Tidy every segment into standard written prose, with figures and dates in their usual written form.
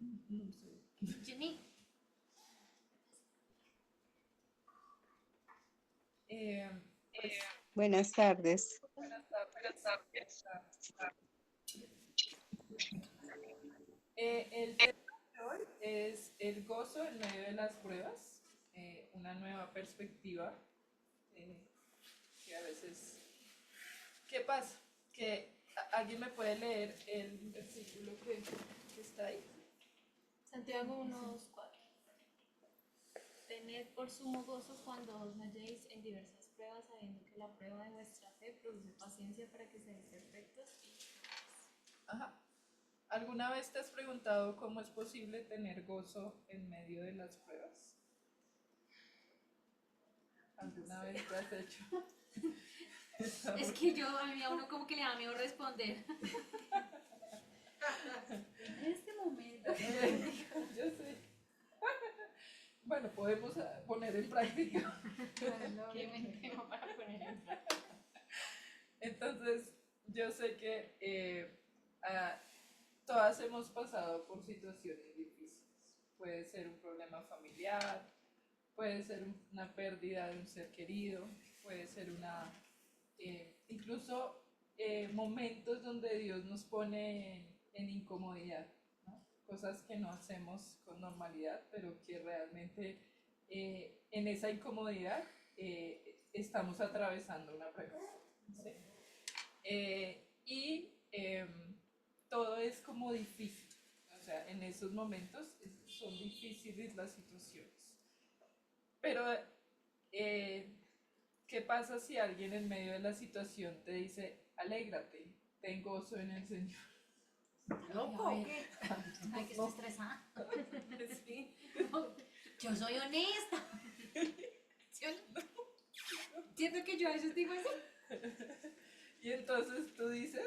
No sé. Jenny, Eh, pues, Buenas tardes. buenas tardes. El tema de hoy es el gozo en medio de las pruebas, una nueva perspectiva eh, que a veces... ¿Qué pasa? Que alguien me puede leer el versículo que está ahí. Santiago 1:4. Tened por sumo gozo cuando os halléis en diversas pruebas, sabiendo que la prueba de vuestra fe produce paciencia para que seáis perfectos y cabales. Ajá. ¿Alguna vez te has preguntado cómo es posible tener gozo en medio de las pruebas? ¿Alguna vez lo has hecho? Es que a mí a uno como que le da miedo responder. En este momento. Yo sé. Bueno, podemos poner en práctica. Qué buen tema para poner en práctica. Entonces, yo sé que ah, todas hemos pasado por situaciones difíciles. Puede ser un problema familiar, puede ser una pérdida de un ser querido, puede ser incluso momentos donde Dios nos pone en incomodidad, ¿no? Cosas que no hacemos con normalidad, pero que realmente en esa incomodidad estamos atravesando una prueba. ¿Sí? Y todo es como difícil, o sea, en esos momentos son difíciles las situaciones. Pero, eh, ¿qué pasa si alguien en medio de la situación te dice, alégrate, ten gozo en el Señor? Loco, ¿o qué? Ay, que estoy estresada. Sí. Yo soy honesta. ¿Sí o no? Siento que yo a veces digo así. Y entonces tú dices,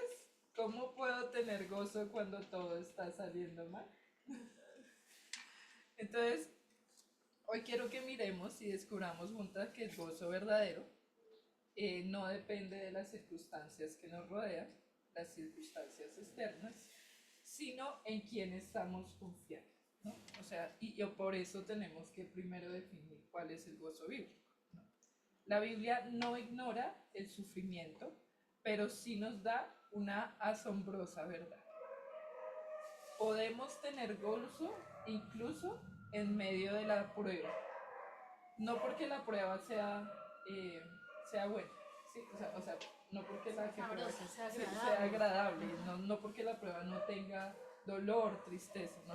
¿cómo puedo tener gozo cuando todo está saliendo mal? Entonces, hoy quiero que miremos y descubramos juntas que el gozo verdadero no depende de las circunstancias que nos rodean, las circunstancias externas, sino en quién estamos confiando, ¿no? O sea, y por eso tenemos que primero definir cuál es el gozo bíblico, ¿no? La Biblia no ignora el sufrimiento, pero sí nos da una asombrosa verdad. Podemos tener gozo incluso en medio de la prueba, no porque la prueba sea buena, ¿sí? O sea, no porque la que prueba Sabrosa, sea sea agradable. agradable, no porque la prueba no tenga dolor, tristeza, ¿no?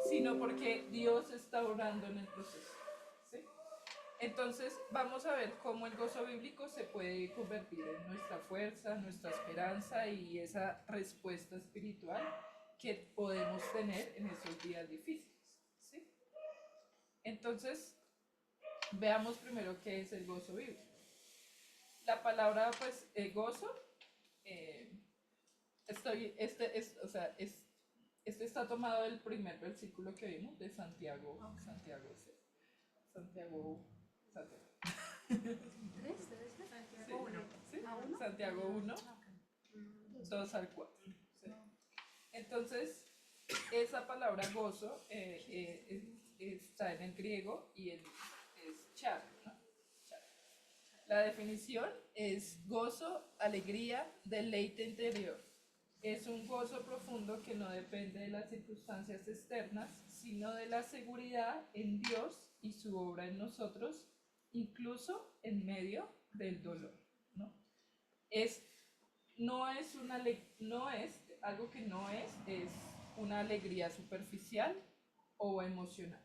Sino porque Dios está orando en el proceso, ¿sí? Entonces vamos a ver cómo el gozo bíblico se puede convertir en nuestra fuerza, nuestra esperanza y esa respuesta espiritual que podemos tener en esos días difíciles, ¿sí? Entonces, veamos primero qué es el gozo bíblico. La palabra, pues, gozo, eh, o sea, este está tomado del primer versículo que vimos de Santiago, Okay. Santiago, Santiago. ¿Tres? ¿Debe ser? Santiago 1. ¿Sí? ¿A 1? Santiago 1, Okay. 2 al 4. ¿Sí? Entonces, esa palabra gozo está en el griego y es char, ¿no? Char. La definición es gozo, alegría, deleite interior. Es un gozo profundo que no depende de las circunstancias externas, sino de la seguridad en Dios y su obra en nosotros, incluso en medio del dolor, ¿no? Es, no es algo que no es una alegría superficial o emocional.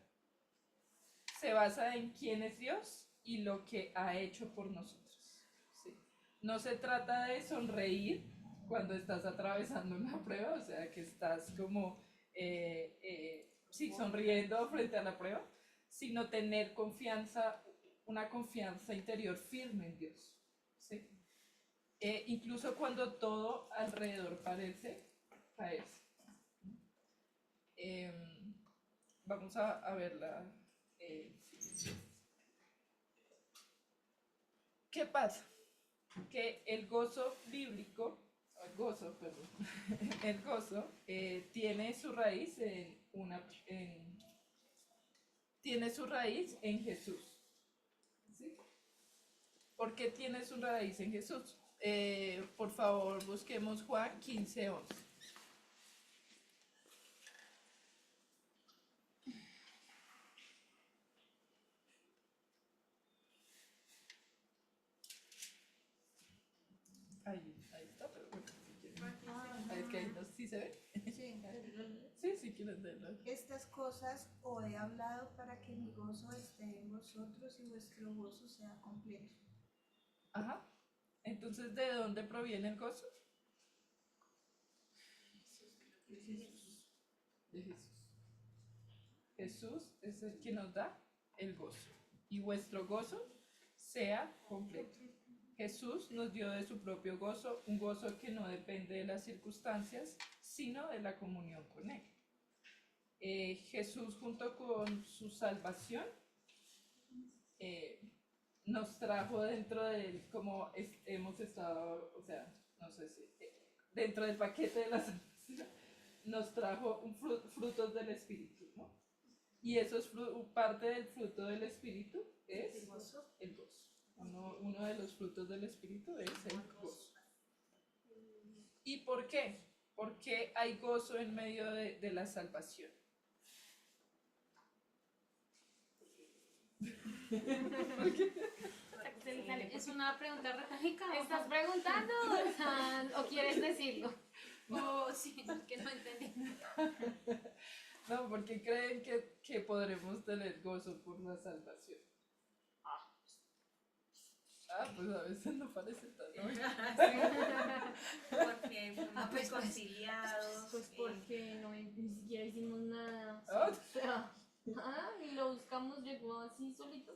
Se basa en quién es Dios y lo que ha hecho por nosotros. ¿Sí? No se trata de sonreír cuando estás atravesando una prueba, o sea, que estás como, sí, sonriendo frente a la prueba, sino tener confianza, una confianza interior firme en Dios. ¿Sí? Incluso cuando todo alrededor parece caerse. Eh, Vamos a verla. ¿Qué pasa? Que el gozo bíblico, El gozo, perdón. El gozo tiene su raíz tiene su raíz en Jesús. ¿Sí? ¿Por qué tiene su raíz en Jesús? Por favor, busquemos Juan 15:11. Ahí está, pero bueno, si quieren. Es que ahí no, ¿sí se ve? Sí. Sí, si quieren verlo. Estas cosas os he hablado para que mi gozo esté en vosotros y vuestro gozo sea completo. Ajá. Entonces, ¿de dónde proviene el gozo? De Jesús. De Jesús. Jesús es el que nos da el gozo. Y vuestro gozo sea completo. Jesús nos dio de su propio gozo, un gozo que no depende de las circunstancias, sino de la comunión con Él. Jesús, junto con su salvación, nos trajo dentro del, como hemos estado, o sea, no sé si, dentro del paquete de la salvación, nos trajo frutos del Espíritu, ¿no? Y eso es parte del fruto del Espíritu es el gozo. Uno de los frutos del Espíritu es el gozo. ¿Y por qué? Porque hay gozo en medio de la salvación. Es una pregunta retórica. ¿Estás preguntando o quieres decirlo? No, sí, que no entendí. No, porque creen que podremos tener gozo por la salvación. Pues a veces no parece tan, ¿no? Porque fuimos reconciliados. Pues porque no, ni siquiera hicimos nada. Ah. O sea, y lo buscamos, llegó así solito.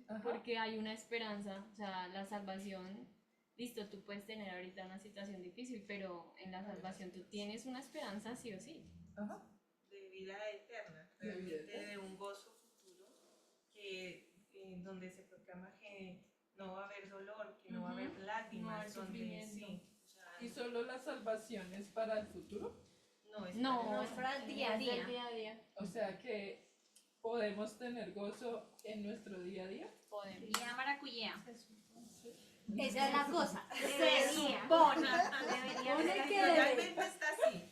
Ajá. Porque hay una esperanza, o sea, la salvación, listo, tú puedes tener ahorita una situación difícil, pero en la salvación tú tienes una esperanza sí o sí. Ajá. De vida eterna, De vida realmente eterna. de un gozo futuro donde se proclama que no va a haber dolor, que no va a haber lágrimas, No va a haber donde sufrimiento. sí, o sea, ¿Y solo la salvación es para el futuro? no es No, es para el día a es del día. día a día. O sea que podemos tener gozo en nuestro día a día. Podemos. Ya maracuyá. Esa es la cosa. Debería. Se supone. Debería Supone ser. que realmente está así.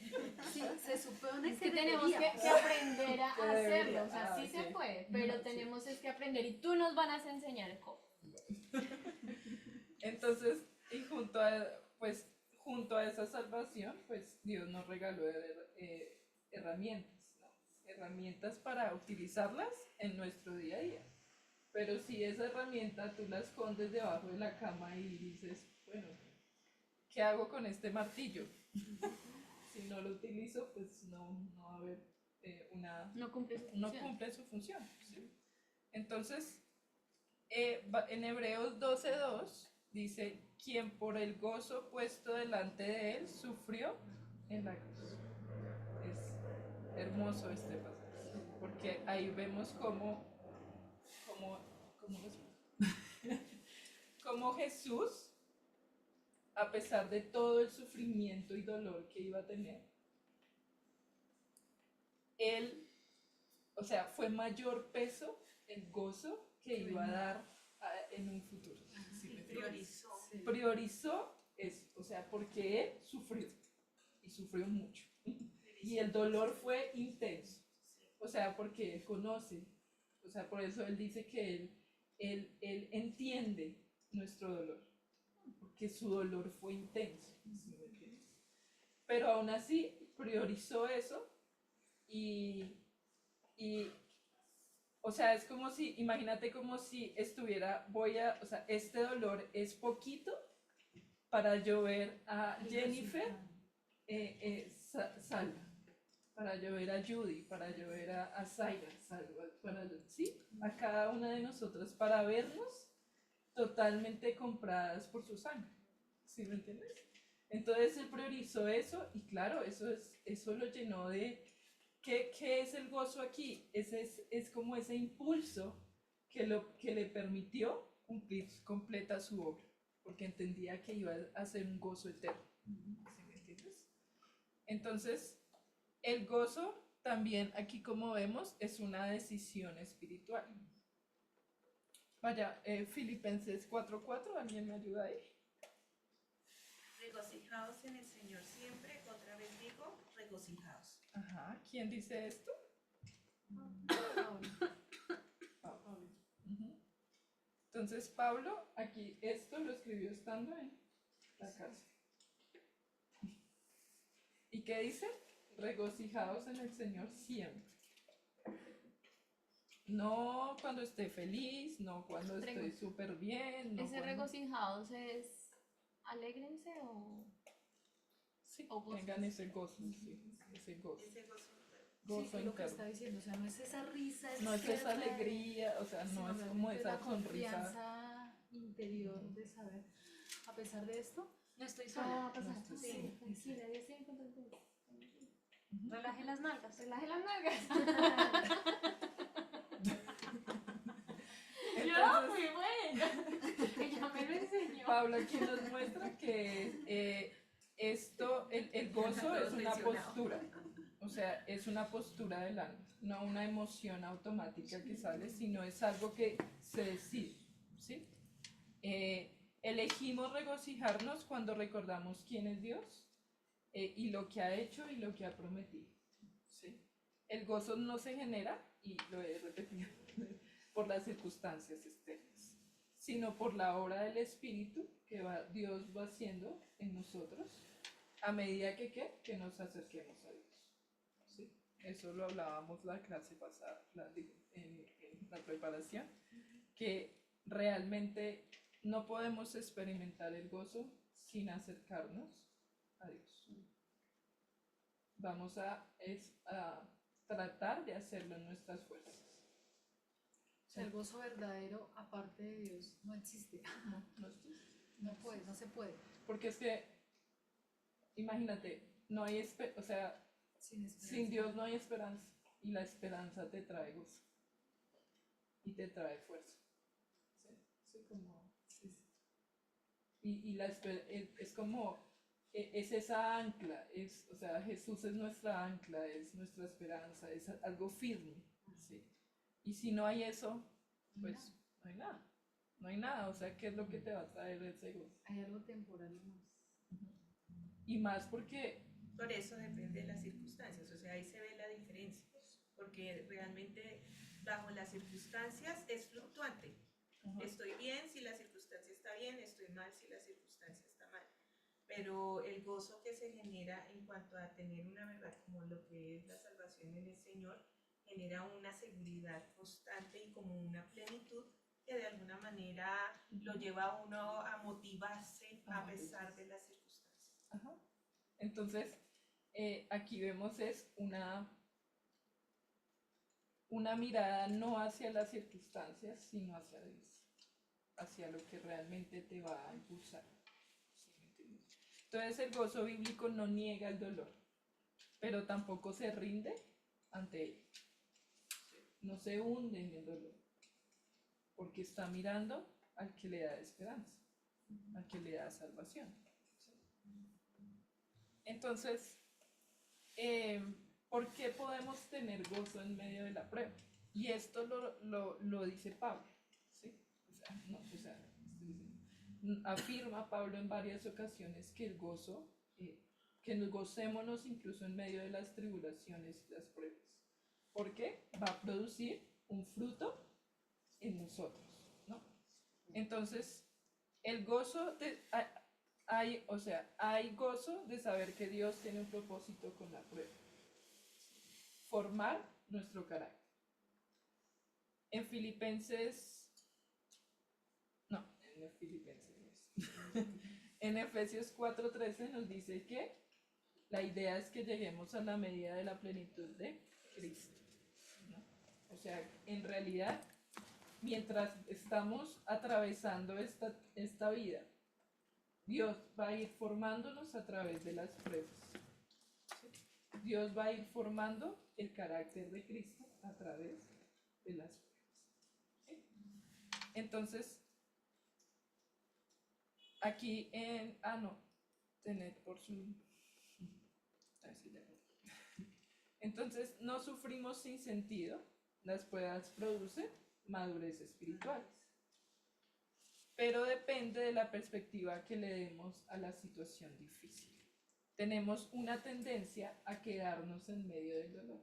sí, se supone Es que que tenemos que deberíamos. aprender a Que debería. hacerlo, o sea, sí Ok. se puede, pero Sí. tenemos es que aprender y tú nos van a enseñar cómo. Entonces, y junto a esa salvación, pues Dios nos regaló herramientas, ¿no? Herramientas para utilizarlas en nuestro día a día. Pero si esa herramienta tú la escondes debajo de la cama y dices, bueno, ¿qué hago con este martillo? Si no lo utilizo, pues no va a haber No cumple su no función. cumple su función. ¿Sí? Entonces, en Hebreos 12:2 dice, quien por el gozo puesto delante de él sufrió en la cruz. Es hermoso este pasaje, porque ahí vemos cómo Jesús, a pesar de todo el sufrimiento y dolor que iba a tener, él, o sea, fue mayor peso el gozo que iba a dar en un futuro. ¿Sí me entiendes? Priorizó. Priorizó eso, o sea, porque él sufrió y sufrió mucho. Y el dolor fue intenso, o sea, porque él conoce, o sea, por eso él dice que él entiende nuestro dolor, porque su dolor fue intenso, ¿sí me entiendes? Pero aún así priorizó eso y o sea, es como si, imagínate como si estuviera, o sea, este dolor es poquito para yo ver a Jennifer salva, para yo ver a Judy, para yo ver a Zaira salva, ¿sí? A cada una de nosotras, para vernos totalmente compradas por su sangre, ¿sí me entiendes? Entonces él priorizó eso y claro, eso lo llenó de... ¿Qué es el gozo aquí? Es como ese impulso que le permitió cumplir completa su obra, porque entendía que iba a ser un gozo eterno. ¿Sí me entiendes? Entonces, el gozo también aquí como vemos es una decisión espiritual. Vaya, Filipenses 4:4, ¿alguien me ayuda ahí? Regocijaos en el Señor siempre, otra vez digo, regocijaos. Ajá, ¿quién dice esto? Pablo. Ujú. Entonces Pablo aquí esto lo escribió estando en la cárcel. ¿Y qué dice? Regocijaos en el Señor siempre. No cuando esté feliz, no cuando estoy súper bien. No ¿Ese cuando... regocijados es alégrense o...? Sí, o gozo? tengan ese gozo, sí, ese gozo. Ese gozo Gozo Sí, lo que interno. está diciendo, o sea, no es esa risa No es esa externa, alegría, o sea, no sino es como realmente esa la sonrisa. confianza interior de saber, a pesar de esto, no estoy Ah, sola. va a pasar. No estoy Sí, sola. tranquila, Dios tiene control de todo. Ujú. Relaje las nalgas. Relaje las nalgas. Yo Entonces, fui buena. Ella me lo enseñó. Pablo aquí nos muestra que el gozo es una postura, o sea, es una postura del alma, no una emoción automática que sale, sino es algo que se decide, ¿sí? Elegimos regocijarnos cuando recordamos quién es Dios y lo que ha hecho y lo que ha prometido, ¿sí? El gozo no se genera, y lo he repetido, por las circunstancias externas, sino por la obra del Espíritu que Dios va haciendo en nosotros a medida que nos acerquemos a Dios. ¿Sí? Eso lo hablábamos la clase pasada, en la preparación, que realmente no podemos experimentar el gozo sin acercarnos a Dios. Vamos a tratar de hacerlo en nuestras fuerzas. O sea, el gozo verdadero, aparte de Dios, no existe. No No puede, no se puede. Porque es que, imagínate, no hay, o sea, Sin esperanza. sin Dios no hay esperanza. Y la esperanza te trae gozo. Y te trae fuerza. Sí, sí, como, sí, sí. Es como, es esa ancla, o sea, Jesús es nuestra ancla, es nuestra esperanza, es algo firme. ¿Sí? Y si no hay eso, pues no hay nada. No hay nada, o sea, ¿qué es lo que te va a traer ese gozo? Hay algo temporal nomás. Y más porque Por eso depende de las circunstancias, o sea, ahí se ve la diferencia, porque realmente bajo las circunstancias es fluctuante. Ajá. Estoy bien si la circunstancia está bien, estoy mal si la circunstancia está mal. Pero el gozo que se genera en cuanto a tener una verdad como lo que es la salvación en el Señor, genera una seguridad constante y como una plenitud que de alguna manera lo lleva a uno a motivarse a pesar de las circunstancias. Ajá. Entonces, aquí vemos es una mirada no hacia las circunstancias, sino hacia Dios, hacia lo que realmente te va a impulsar. ¿Sí me entiendes? Entonces, el gozo bíblico no niega el dolor, pero tampoco se rinde ante él. No se hunde en el dolor, porque está mirando al que le da esperanza, al que le da salvación. Entonces, ¿por qué podemos tener gozo en medio de la prueba? Y esto lo dice Pablo, ¿sí? Afirma Pablo en varias ocasiones que el gozo, que nos gocémonos incluso en medio de las tribulaciones y las pruebas. ¿Por qué? Va a producir un fruto en nosotros, ¿no? Entonces, el gozo hay gozo de saber que Dios tiene un propósito con la prueba. Formar nuestro carácter. En en Efesios 4:13 nos dice que la idea es que lleguemos a la medida de la plenitud de Cristo, ¿no? O sea, en realidad, mientras estamos atravesando esta vida, Dios va a ir formándonos a través de las pruebas. ¿Sí? Dios va a ir formando el carácter de Cristo a través de las pruebas. ¿Sí? Entonces, aquí Tened por su... A ver si ya- Entonces, no sufrimos sin sentido. Las pruebas producen madurez espiritual. Pero depende de la perspectiva que le demos a la situación difícil. Tenemos una tendencia a quedarnos en medio del dolor,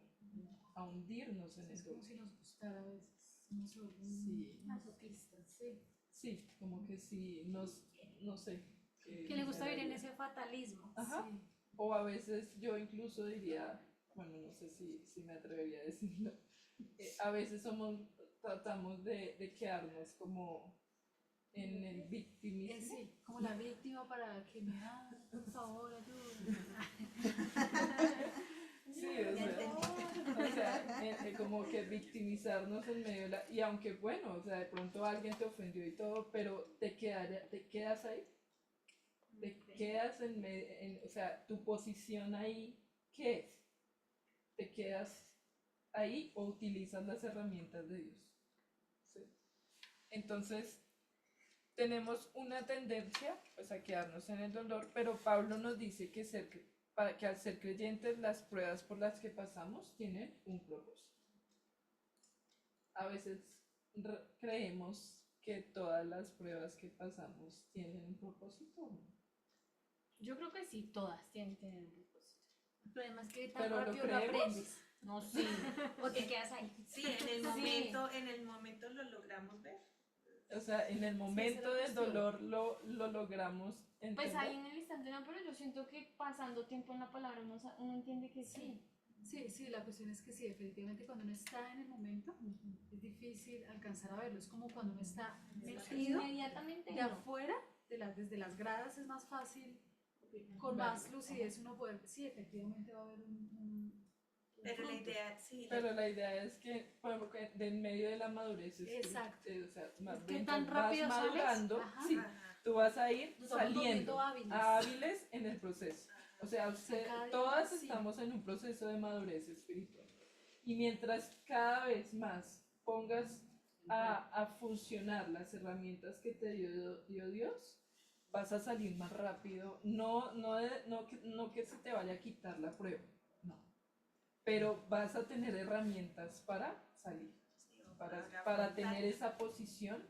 a hundirnos en el Es como dolor. si nos gustara a veces. Uno se vuelve Sí. masoquista. Sí. Sí, como que si nos, no sé. Que le gusta vivir en ese fatalismo. Ajá. Sí. O a veces yo incluso diría, bueno, no sé si me atrevería a decirlo, a veces tratamos de quedarnos como en el victimismo. Sí, como la víctima para que me haga, por favor, ayúdame. Sí, o sea, como que victimizarnos en medio de la... Y aunque bueno, o sea, de pronto alguien te ofendió y todo, pero te quedas ahí, te quedas en medio, o sea, tu posición ahí, ¿qué es? ¿Te quedas ahí o utilizas las herramientas de Dios? ¿Sí? Entonces, tenemos una tendencia pues, a quedarnos en el dolor, pero Pablo nos dice que al ser creyentes las pruebas por las que pasamos tienen un propósito. A veces creemos que todas las pruebas que pasamos tienen un propósito, ¿o no? Yo creo que sí, todas tienen que tener un propósito. El problema es que tan Pero lo rápido lo creemos. aprendes. No, sí. O te quedas ahí. Sí, en el momento lo logramos ver. O sea, en el momento del dolor lo logramos entender. Pues ahí en el instante no, pero yo siento que pasando tiempo en la palabra uno entiende que sí. Sí, sí, la cuestión es que sí, definitivamente cuando uno está en el momento es difícil alcanzar a verlo. Es como cuando uno está metido Inmediatamente de no. afuera, desde las gradas es más fácil, con más lucidez uno poder, sí, efectivamente va a haber un Pero la fruto. idea, sí, Pero la idea es que, por ejemplo, que de en medio de la madurez Exacto. o sea, más ¿Qué bien tan vas rápido sales? madurando, Ajá. sí, ajá, tú vas a ir Nos vamos saliendo volviendo hábiles. hábiles en el proceso. O sea, cada día todas más, sí. estamos en un proceso de madurez espiritual. Y mientras cada vez más pongas a funcionar las herramientas que te dio Dios, vas a salir más rápido. No que se te vaya a quitar la prueba, no. Pero vas a tener herramientas para salir, sí, o para afrontar. tener esa posición.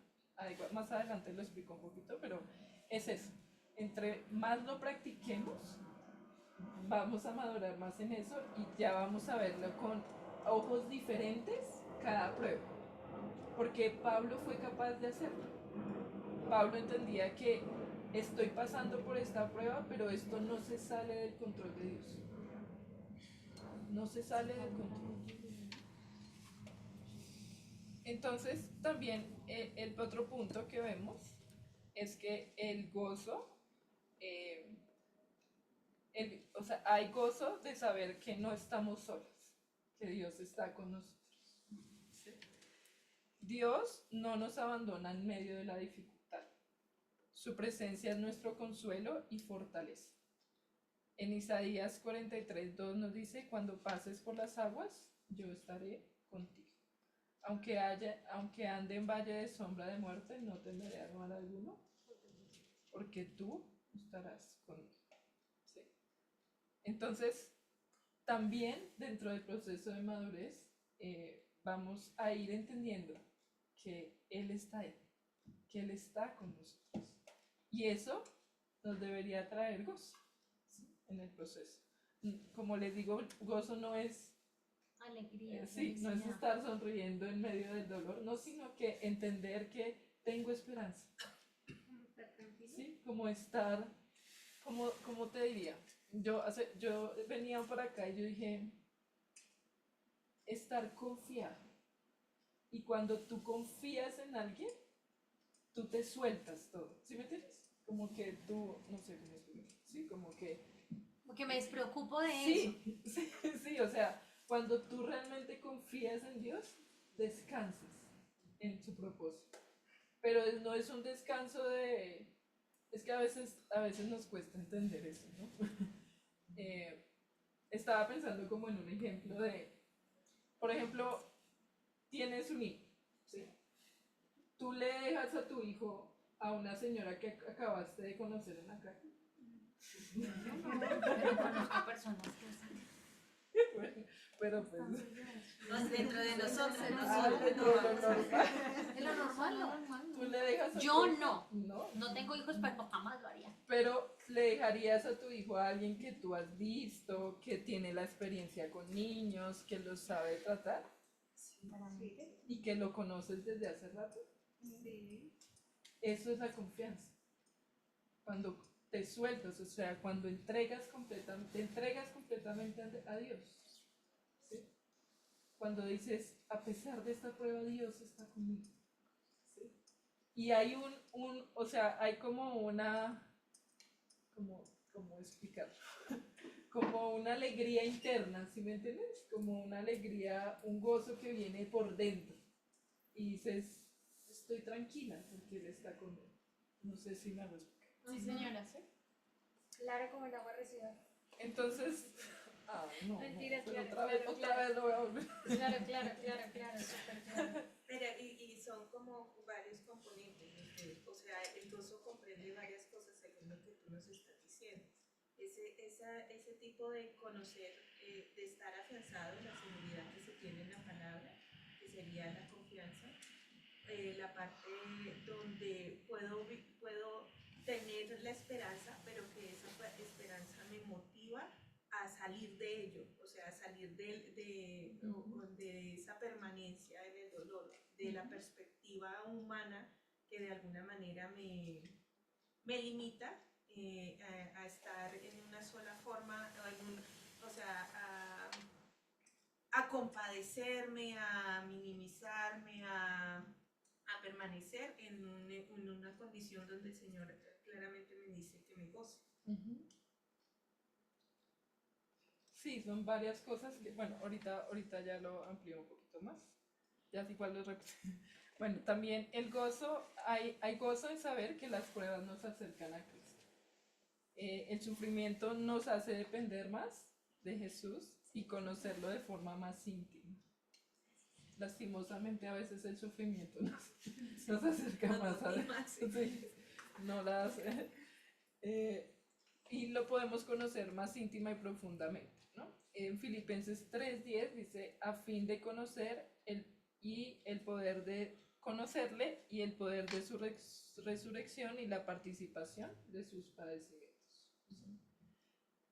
Más adelante lo explico un poquito, pero es eso. Entre más lo practiquemos, vamos a madurar más en eso y ya vamos a verlo con ojos diferentes cada prueba. Porque Pablo fue capaz de hacerlo. Pablo entendía que estoy pasando por esta prueba, pero esto no se sale del control de Dios. No se sale del control. Entonces, también el otro punto que vemos es que el gozo, o sea, hay gozo de saber que no estamos solos, que Dios está con nosotros. ¿Sí? Dios no nos abandona en medio de la dificultad. Su presencia es nuestro consuelo y fortaleza. En Isaías 43:2 nos dice, cuando pases por las aguas, yo estaré contigo. Aunque ande en valle de sombra de muerte, no temeré a mal alguno, porque tú estarás conmigo. ¿Sí? Entonces, también dentro del proceso de madurez, vamos a ir entendiendo que Él está ahí, que Él está con nosotros. Y eso nos debería traer gozo, ¿sí? En el proceso. Como les digo, gozo no es Alegría. sí, no es felicidad. estar sonriendo en medio del dolor, no, sino que entender que tengo esperanza. Sí, como estar, como te diría, yo venía para acá y yo dije, estar confiado. Y cuando tú confías en alguien, tú te sueltas todo, ¿sí me entiendes? Como que tú, no sé cómo explicarlo, sí, como que Porque me despreocupo de eso. sí, sí, sí, o sea, cuando tú realmente confías en Dios, descansas en su propósito. Pero no es un descanso de... Es que a veces nos cuesta entender eso, ¿no? Estaba pensando como en un ejemplo de, por ejemplo, tienes un hijo, ¿sí? Tú le dejas a tu hijo a una señora que acabaste de conocer en la calle. Pero conozco personas que sí. Bueno, pero pues, Dentro de nosotros, ah, nosotros dentro no de lo vamos a normal, Es lo normal, tú le dejas a Yo tu hijo- no. No, No tengo hijos, pero jamás lo haría. pero le dejarías a tu hijo a alguien que tú has visto, que tiene la experiencia con niños, que los sabe tratar y que lo conoces desde hace rato. Sí. Eso es la confianza. Cuando te sueltas, o sea, cuando te entregas completamente a Dios. ¿Sí? Cuando dices, a pesar de esta prueba, Dios está conmigo. ¿Sí? Y hay o sea, hay como una, ¿cómo explicarlo? Como una alegría interna, ¿sí me entiendes? Como una alegría, un gozo que viene por dentro. Y dices, estoy tranquila porque Él está conmigo. No sé si me hago explicar. Sí, señora. ¿Sí? Claro como el agua reciba. Entonces, no, Mentiras, pero claro, otra vez lo voy a volver. Claro, súper claro. Pero, y son como varios componentes, o sea, el gozo comprende varias cosas según lo que tú nos estás diciendo. Ese tipo de conocer, de estar afianzado en la seguridad que se tiene en la palabra, que sería la confianza, la parte donde puedo tener la esperanza, pero que esa esperanza me motiva a salir de ello, o sea, a salir de esa permanencia en el dolor, de la perspectiva humana que de alguna manera me limita a estar en una sola forma, o sea, a compadecerme, a minimizarme, a permanecer en una condición donde el Señor claramente me dice que me goce. Sí, son varias cosas que, bueno, ahorita ya lo amplío un poquito más. Ya es igual lo repito. Bueno, también el gozo, hay gozo en saber que las pruebas nos acercan a Cristo. El sufrimiento nos hace depender más de Jesús y conocerlo de forma más íntima. Lastimosamente a veces el sufrimiento nos acerca más a Dios. Sí, no las, y lo podemos conocer más íntima y profundamente, ¿no? En Filipenses 3:10 dice, a fin de conocer el poder de conocerle y el poder de su resurrección y la participación de sus padecimientos.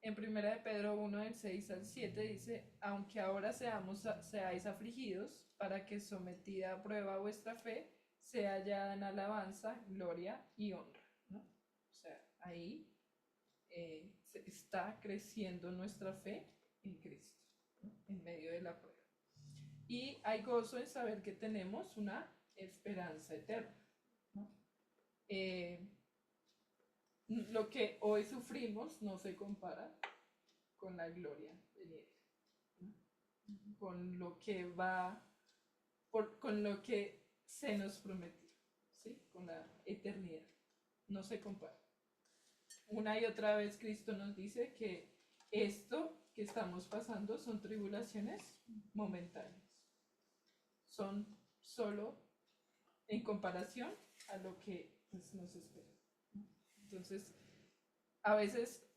En 1 de Pedro 1, del 6 al 7 dice, aunque ahora seáis afligidos, para que sometida a prueba vuestra fe sea hallada en alabanza, gloria y honra, ¿no? O sea, ahí está creciendo nuestra fe en Cristo, ¿no? En medio de la prueba. Y hay gozo en saber que tenemos una esperanza eterna, ¿no? Lo que hoy sufrimos no se compara con la gloria venidera, ¿no? Con lo que con lo que se nos prometió, ¿sí? Con la eternidad, no se compara. Una y otra vez Cristo nos dice que esto que estamos pasando son tribulaciones momentáneas, son solo en comparación a lo que pues, nos espera. Entonces, a veces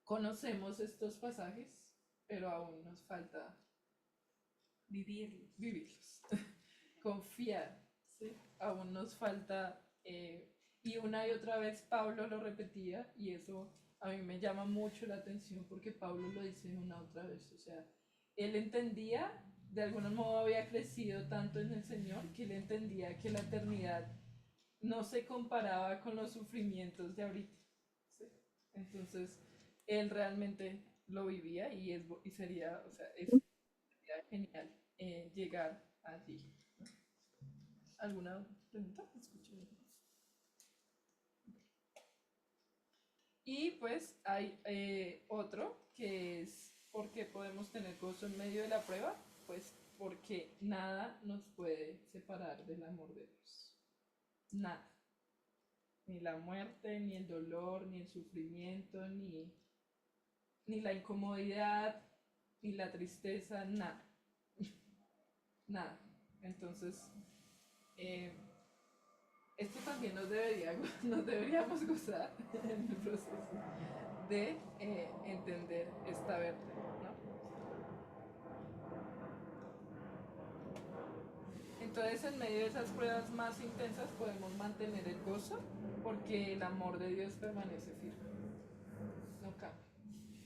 conocemos estos pasajes, pero aún nos falta vivirlos. Confiar, ¿sí? Aún nos falta, y una y otra vez Pablo lo repetía, y eso a mí me llama mucho la atención porque Pablo lo dice una otra vez, o sea, él entendía, de algún modo había crecido tanto en el Señor, que él entendía que la eternidad no se comparaba con los sufrimientos de ahorita, ¿sí? Entonces, él realmente lo vivía y sería, o sea, sería genial llegar allí. ¿No? ¿Alguna pregunta? Escucho. Y pues hay otro que es ¿por qué podemos tener gozo en medio de la prueba? Pues porque nada nos puede separar del amor de Dios. Nada. Ni la muerte, ni el dolor, ni el sufrimiento, ni la incomodidad, ni la tristeza, nada. Nada. Entonces, esto también nos deberíamos gozar en el proceso de entender esta verdad, ¿no? Entonces, en medio de esas pruebas más intensas podemos mantener el gozo porque el amor de Dios permanece firme, no cambia.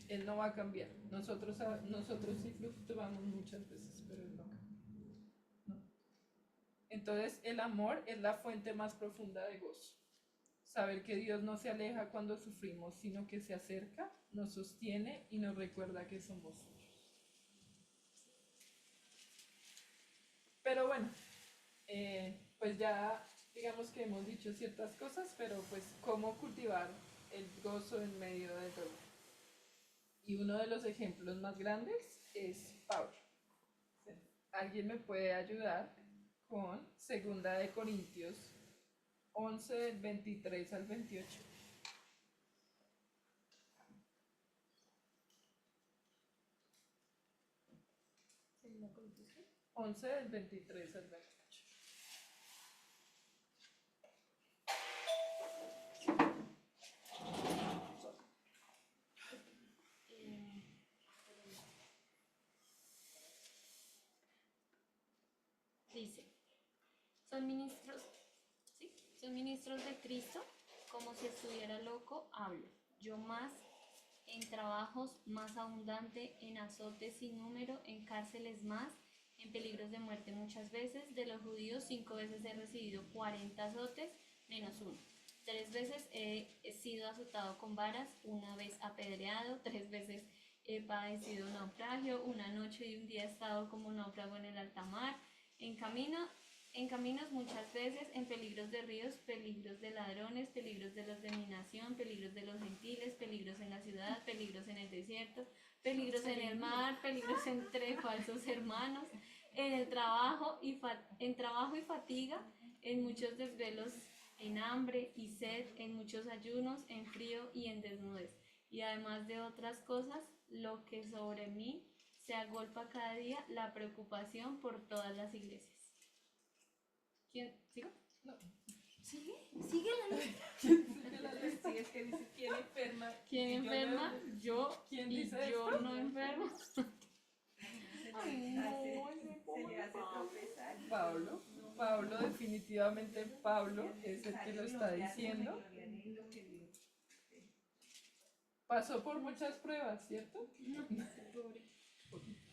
Él no va a cambiar. Nosotros sí fluctuamos muchas veces, pero Él no cambia, ¿no? Entonces, el amor es la fuente más profunda de gozo. Saber que Dios no se aleja cuando sufrimos, sino que se acerca, nos sostiene y nos recuerda que somos suyos. Pero bueno, pues ya digamos que hemos dicho ciertas cosas, pero pues cómo cultivar el gozo en medio del dolor. Y uno de los ejemplos más grandes es Pablo. ¿Alguien me puede ayudar con 2 Corintios 11, del 23 al 28? Segunda Corintios, ¿qué? 11, del 23 al 28. Dice, son ministros, ¿sí? Son ministros de Cristo, como si estuviera loco, hablo. Yo más, en trabajos más abundante, en azotes sin número, en cárceles más, en peligros de muerte muchas veces. De los judíos 5 veces he recibido 40 azotes, menos uno. 3 veces he sido azotado con varas, 1 vez apedreado, 3 veces he padecido naufragio, 1 noche y 1 día he estado como náufrago en el alta mar. En caminos muchas veces, en peligros de ríos, peligros de ladrones, peligros de los de mi nación, peligros de los gentiles, peligros en la ciudad, peligros en el desierto, peligros en el mar, peligros entre falsos hermanos, en el trabajo y fatiga, en muchos desvelos, en hambre y sed, en muchos ayunos, en frío y en desnudez. Y además de otras cosas, lo que sobre mí se agolpa cada día, la preocupación por todas las iglesias. ¿Quién? ¿Sigo? No. ¿Sigue? ¿Sigue la lista? Sí, es que dice, ¿quién enferma? ¿Quién Y yo enferma? no- Yo. ¿Quién Y dice yo esto? no enfermo. Ay, no, se le hace tropezar. Pablo. Pablo, definitivamente Pablo es el que lo está diciendo. Pasó por muchas pruebas, ¿cierto?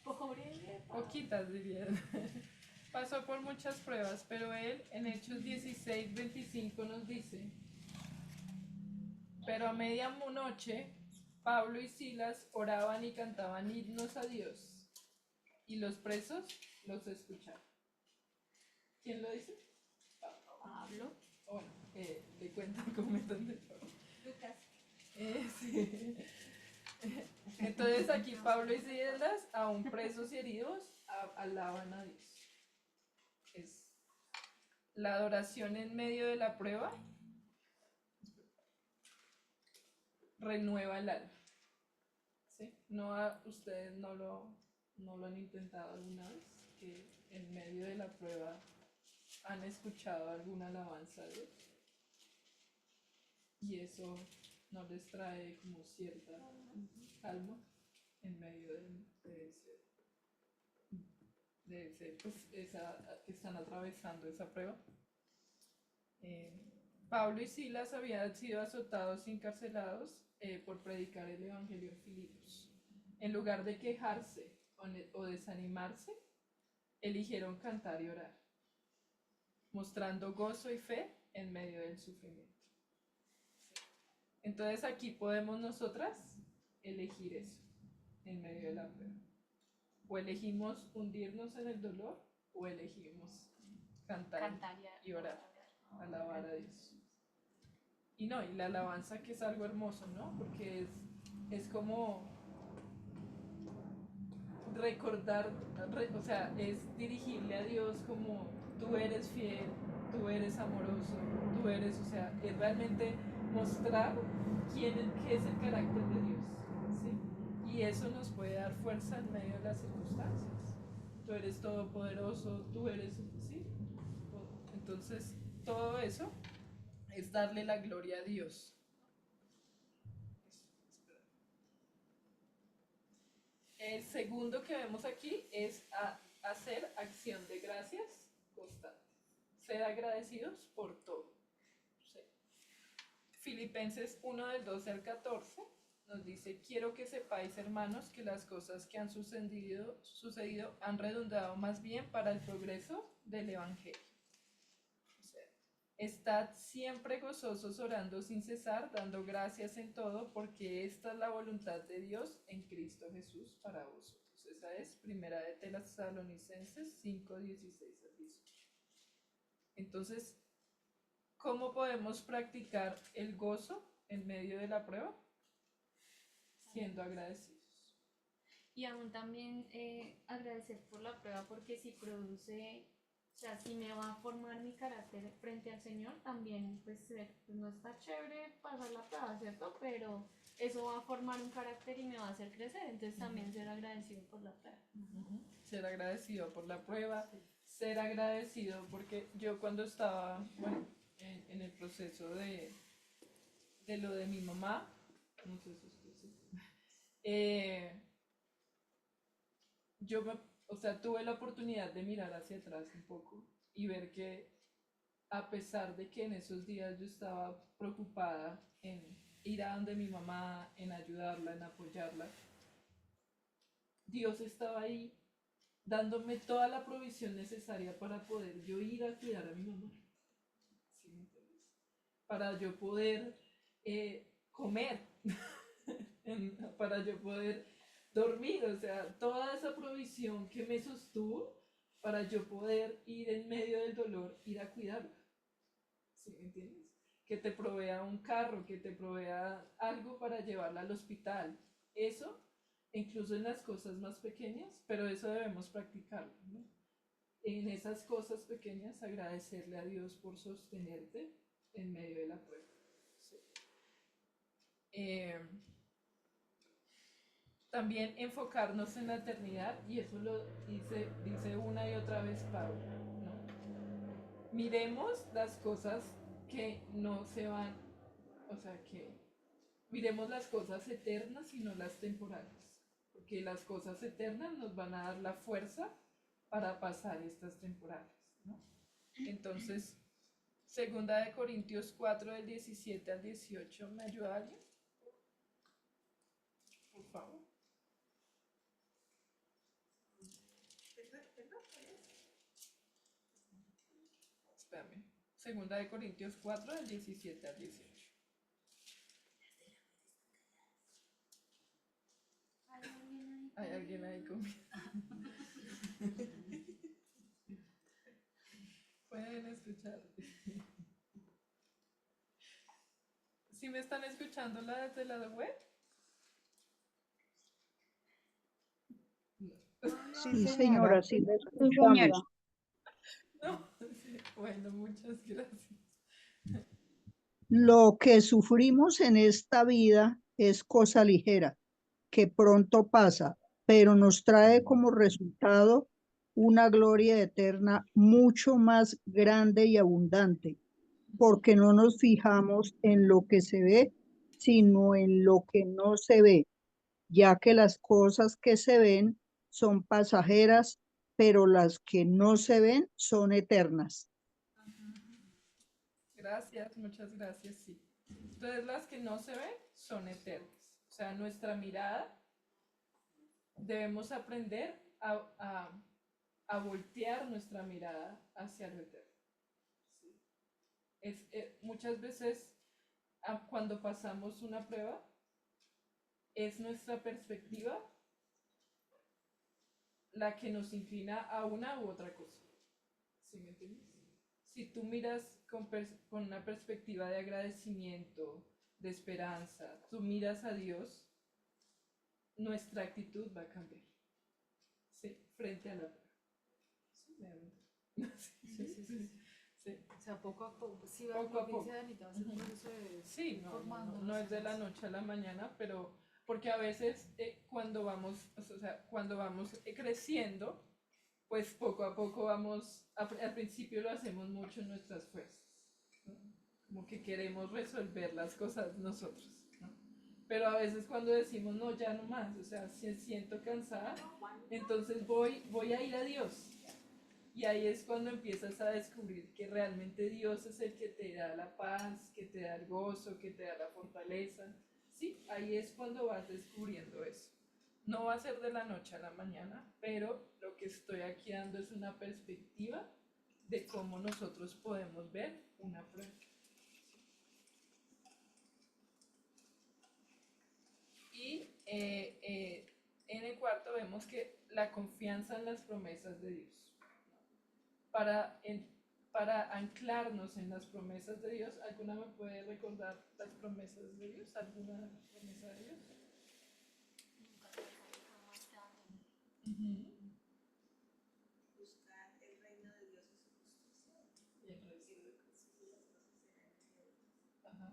Pobre. Poquitas dirían. Pasó por muchas pruebas, pero él en Hechos 16, 25 nos dice, pero a medianoche Pablo y Silas oraban y cantaban himnos a Dios, y los presos los escuchaban. ¿Quién lo dice? Pablo. Bueno, le cuento y comentan de Pablo. Lucas. Sí. Entonces aquí Pablo y Silas, aún presos y heridos, alaban a Dios. Es la adoración en medio de la prueba renueva el alma. ¿Sí? Ustedes no lo han intentado alguna vez, que en medio de la prueba han escuchado alguna alabanza de Dios y eso no les trae como cierta calma en medio que están atravesando esa prueba. Pablo y Silas habían sido azotados y encarcelados por predicar el Evangelio en Filipos. En lugar de quejarse o desanimarse, eligieron cantar y orar, mostrando gozo y fe en medio del sufrimiento. Entonces aquí podemos nosotras elegir eso en medio de la prueba. O elegimos hundirnos en el dolor o elegimos cantar y orar, alabar a Dios. Y no, y la alabanza que es algo hermoso, ¿no? Porque es como recordar, o sea, es dirigirle a Dios como tú eres fiel, tú eres amoroso, tú eres, o sea, es realmente mostrar qué es el carácter de Dios, ¿sí? Y eso nos puede dar fuerza en medio de las circunstancias. Tú eres todopoderoso, tú eres, ¿sí? Entonces, todo eso es darle la gloria a Dios. El segundo que vemos aquí es hacer acción de gracias constante. Ser agradecidos por todo. Sí. Filipenses 1 del 12 al 14 nos dice, quiero que sepáis, hermanos, que las cosas que han sucedido han redundado más bien para el progreso del Evangelio. O sea, estad siempre gozosos, orando sin cesar, dando gracias en todo, porque esta es la voluntad de Dios en Cristo Jesús para vosotros. Esa es Primera de Tesalonicenses 5, 16 al 18. Entonces, ¿cómo podemos practicar el gozo en medio de la prueba? Siendo agradecidos. Y aún también agradecer por la prueba, porque si produce, o sea, si me va a formar mi carácter frente al Señor, también pues no está chévere pasar la prueba, ¿cierto? Pero eso va a formar un carácter y me va a hacer crecer, entonces también ser agradecido por la prueba. Ser agradecido por la prueba, ser agradecido porque yo cuando estaba, bueno, en el proceso de lo de mi mamá, no sé si usted sí, yo o sea, tuve la oportunidad de mirar hacia atrás un poco y ver que a pesar de que en esos días yo estaba preocupada en ir a donde mi mamá, en ayudarla, en apoyarla, Dios estaba ahí dándome toda la provisión necesaria para poder yo ir a cuidar a mi mamá. ¿Sí me entiendes? Para yo poder comer, para yo poder dormir, o sea, toda esa provisión que me sostuvo para yo poder ir en medio del dolor, ir a cuidarla. ¿Sí me entiendes? Que te provea un carro, que te provea algo para llevarla al hospital. Eso, incluso en las cosas más pequeñas, pero eso debemos practicarlo, ¿no? En esas cosas pequeñas, agradecerle a Dios por sostenerte en medio de la prueba. Sí. También enfocarnos en la eternidad, y eso lo dice una y otra vez Pablo, ¿no? Miremos las cosas que no se van, o sea, que miremos las cosas eternas y no las temporales, porque las cosas eternas nos van a dar la fuerza para pasar estas temporales, ¿no? Entonces, segunda de Corintios 4 del 17 al 18, ¿me ayuda alguien? Por favor. Espérame. Segunda de Corintios 4 del 17 al 18. Hay alguien ahí conmigo. Pueden escuchar. ¿Sí me están escuchando desde la web? Sí, señora, sí, la escuchamos. No. Bueno, muchas gracias. Lo que sufrimos en esta vida es cosa ligera, que pronto pasa, pero nos trae como resultado una gloria eterna mucho más grande y abundante, porque no nos fijamos en lo que se ve, sino en lo que no se ve, ya que las cosas que se ven son pasajeras, pero las que no se ven son eternas. Gracias, muchas gracias, sí. Entonces las que no se ven son eternas. O sea, nuestra mirada, debemos aprender a voltear nuestra mirada hacia lo eterno. ¿Sí? Muchas veces cuando pasamos una prueba, es nuestra perspectiva la que nos inclina a una u otra cosa. ¿Sí me entiendes? Si tú miras con una perspectiva de agradecimiento, de esperanza, tú miras a Dios, nuestra actitud va a cambiar. ¿Sí? Frente a la prueba. ¿Sí? Sí. O sea, poco a poco, sí, Poco a poco. Dice Dani, va a ser un proceso de Sí, no es de la noche a la mañana, pero porque a veces cuando vamos creciendo, pues poco a poco vamos, al principio lo hacemos mucho en nuestras fuerzas, ¿no? Como que queremos resolver las cosas nosotros, ¿no? Pero a veces cuando decimos, no, ya no más, o sea, si siento cansada, entonces voy a ir a Dios. Y ahí es cuando empiezas a descubrir que realmente Dios es el que te da la paz, que te da el gozo, que te da la fortaleza. Sí, ahí es cuando vas descubriendo eso. No va a ser de la noche a la mañana, pero lo que estoy aquí dando es una perspectiva de cómo nosotros podemos ver una prueba. Y en el cuarto vemos que la confianza en las promesas de Dios. Para anclarnos en las promesas de Dios, ¿alguna me puede recordar las promesas de Dios? ¿Alguna promesa de Dios? Nunca te dejaré, jamás te abandonaré. Buscar el reino de Dios y su justicia. Y el resto. Y las cosas serán añadidas. Ajá.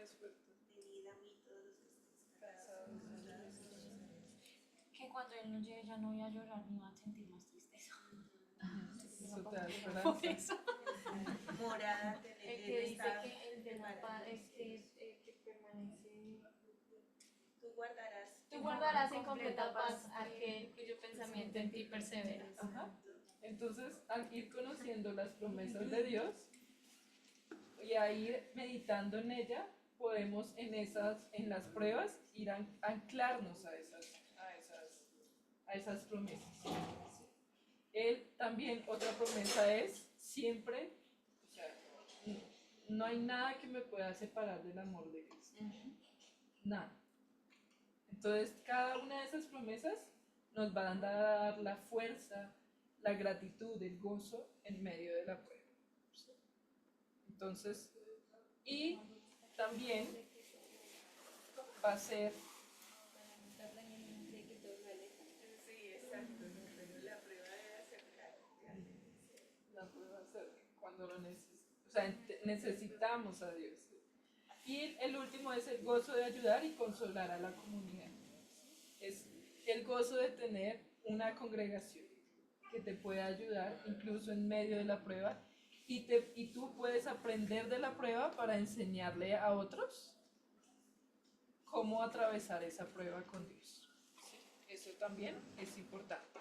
Es fuerte. Venid a mí todos los que estéis Cansados, cansados y Que cuando él no llegue ya no voy a llorar ni voy a sentir más tristeza. Eso te da Por esperanza. eso. morada El tener que dice está que el de la paz preparado. es que permanece. Tú Tú guardarás en completa paz aquel cuyo pensamiento en ti persevera. Ajá. Entonces, al ir conociendo las promesas de Dios y a ir meditando en ella, podemos en las pruebas ir a anclarnos a esas promesas. Él también, otra promesa es siempre, o sea, no hay nada que me pueda separar del amor de Cristo. Nada. Entonces, cada una de esas promesas nos van a dar la fuerza, la gratitud, el gozo en medio de la prueba. Entonces, y también va a ser, Sí, exacto, no, pero la prueba debe acercar. la prueba va a ser cuando lo necesitamos, o sea, necesitamos a Dios. Y el último es el gozo de ayudar y consolar a la comunidad. Es el gozo de tener una congregación que te puede ayudar incluso en medio de la prueba y tú puedes aprender de la prueba para enseñarle a otros cómo atravesar esa prueba con Dios. Eso también es importante.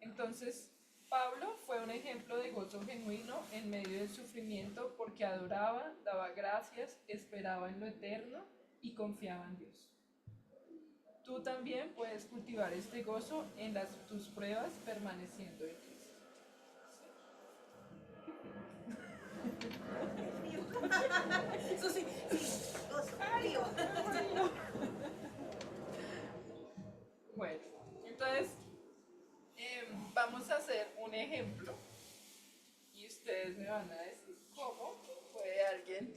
Entonces, Pablo fue un ejemplo de gozo genuino en medio del sufrimiento porque adoraba, daba gracias, esperaba en lo eterno y confiaba en Dios. Tú también puedes cultivar este gozo en tus pruebas permaneciendo en Cristo. Eso sí, Osario. Bueno, entonces vamos a hacer un ejemplo y ustedes me van a decir cómo puede alguien.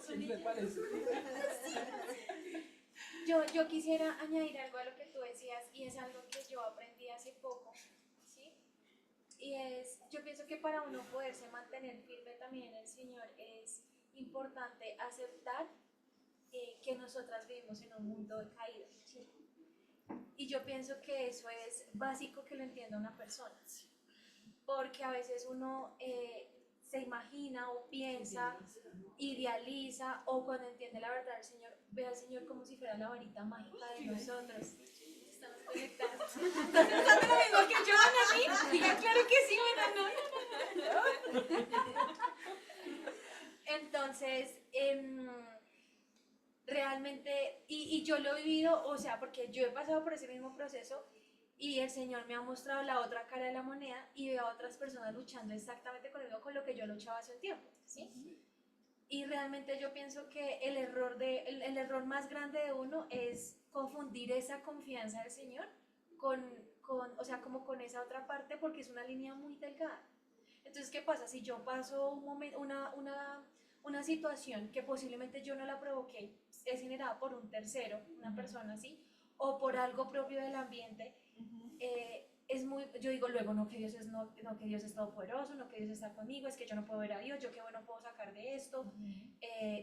Sí, me parece. Yo quisiera añadir algo a lo que tú decías y es algo que yo aprendí hace poco, ¿sí? Y es, yo pienso que para uno poderse mantener firme también en el Señor es importante aceptar que nosotras vivimos en un mundo caído, ¿sí? Y yo pienso que eso es básico que lo entienda una persona, porque a veces uno se imagina o piensa, idealiza, o cuando entiende la verdad del Señor, ve al Señor como si fuera la varita mágica de nosotros. Estamos conectados. ¿Estás pensando lo mismo que yo, Ana? Diga claro que sí, bueno, no. Entonces, realmente, y yo lo he vivido, o sea, porque yo he pasado por ese mismo proceso y el Señor me ha mostrado la otra cara de la moneda y veo a otras personas luchando exactamente con lo que yo luchaba hace un tiempo, ¿sí? Y realmente yo pienso que el error más grande de uno es confundir esa confianza del Señor o sea, como con esa otra parte, porque es una línea muy delgada. Entonces, ¿qué pasa? Si yo paso un momento, una situación que posiblemente yo no la provoqué, es generada por un tercero, una persona así, o por algo propio del ambiente, es muy, yo digo luego, no que Dios es, no que Dios es todopoderoso, no que Dios está conmigo, es que yo no puedo ver a Dios, yo qué bueno puedo sacar de esto,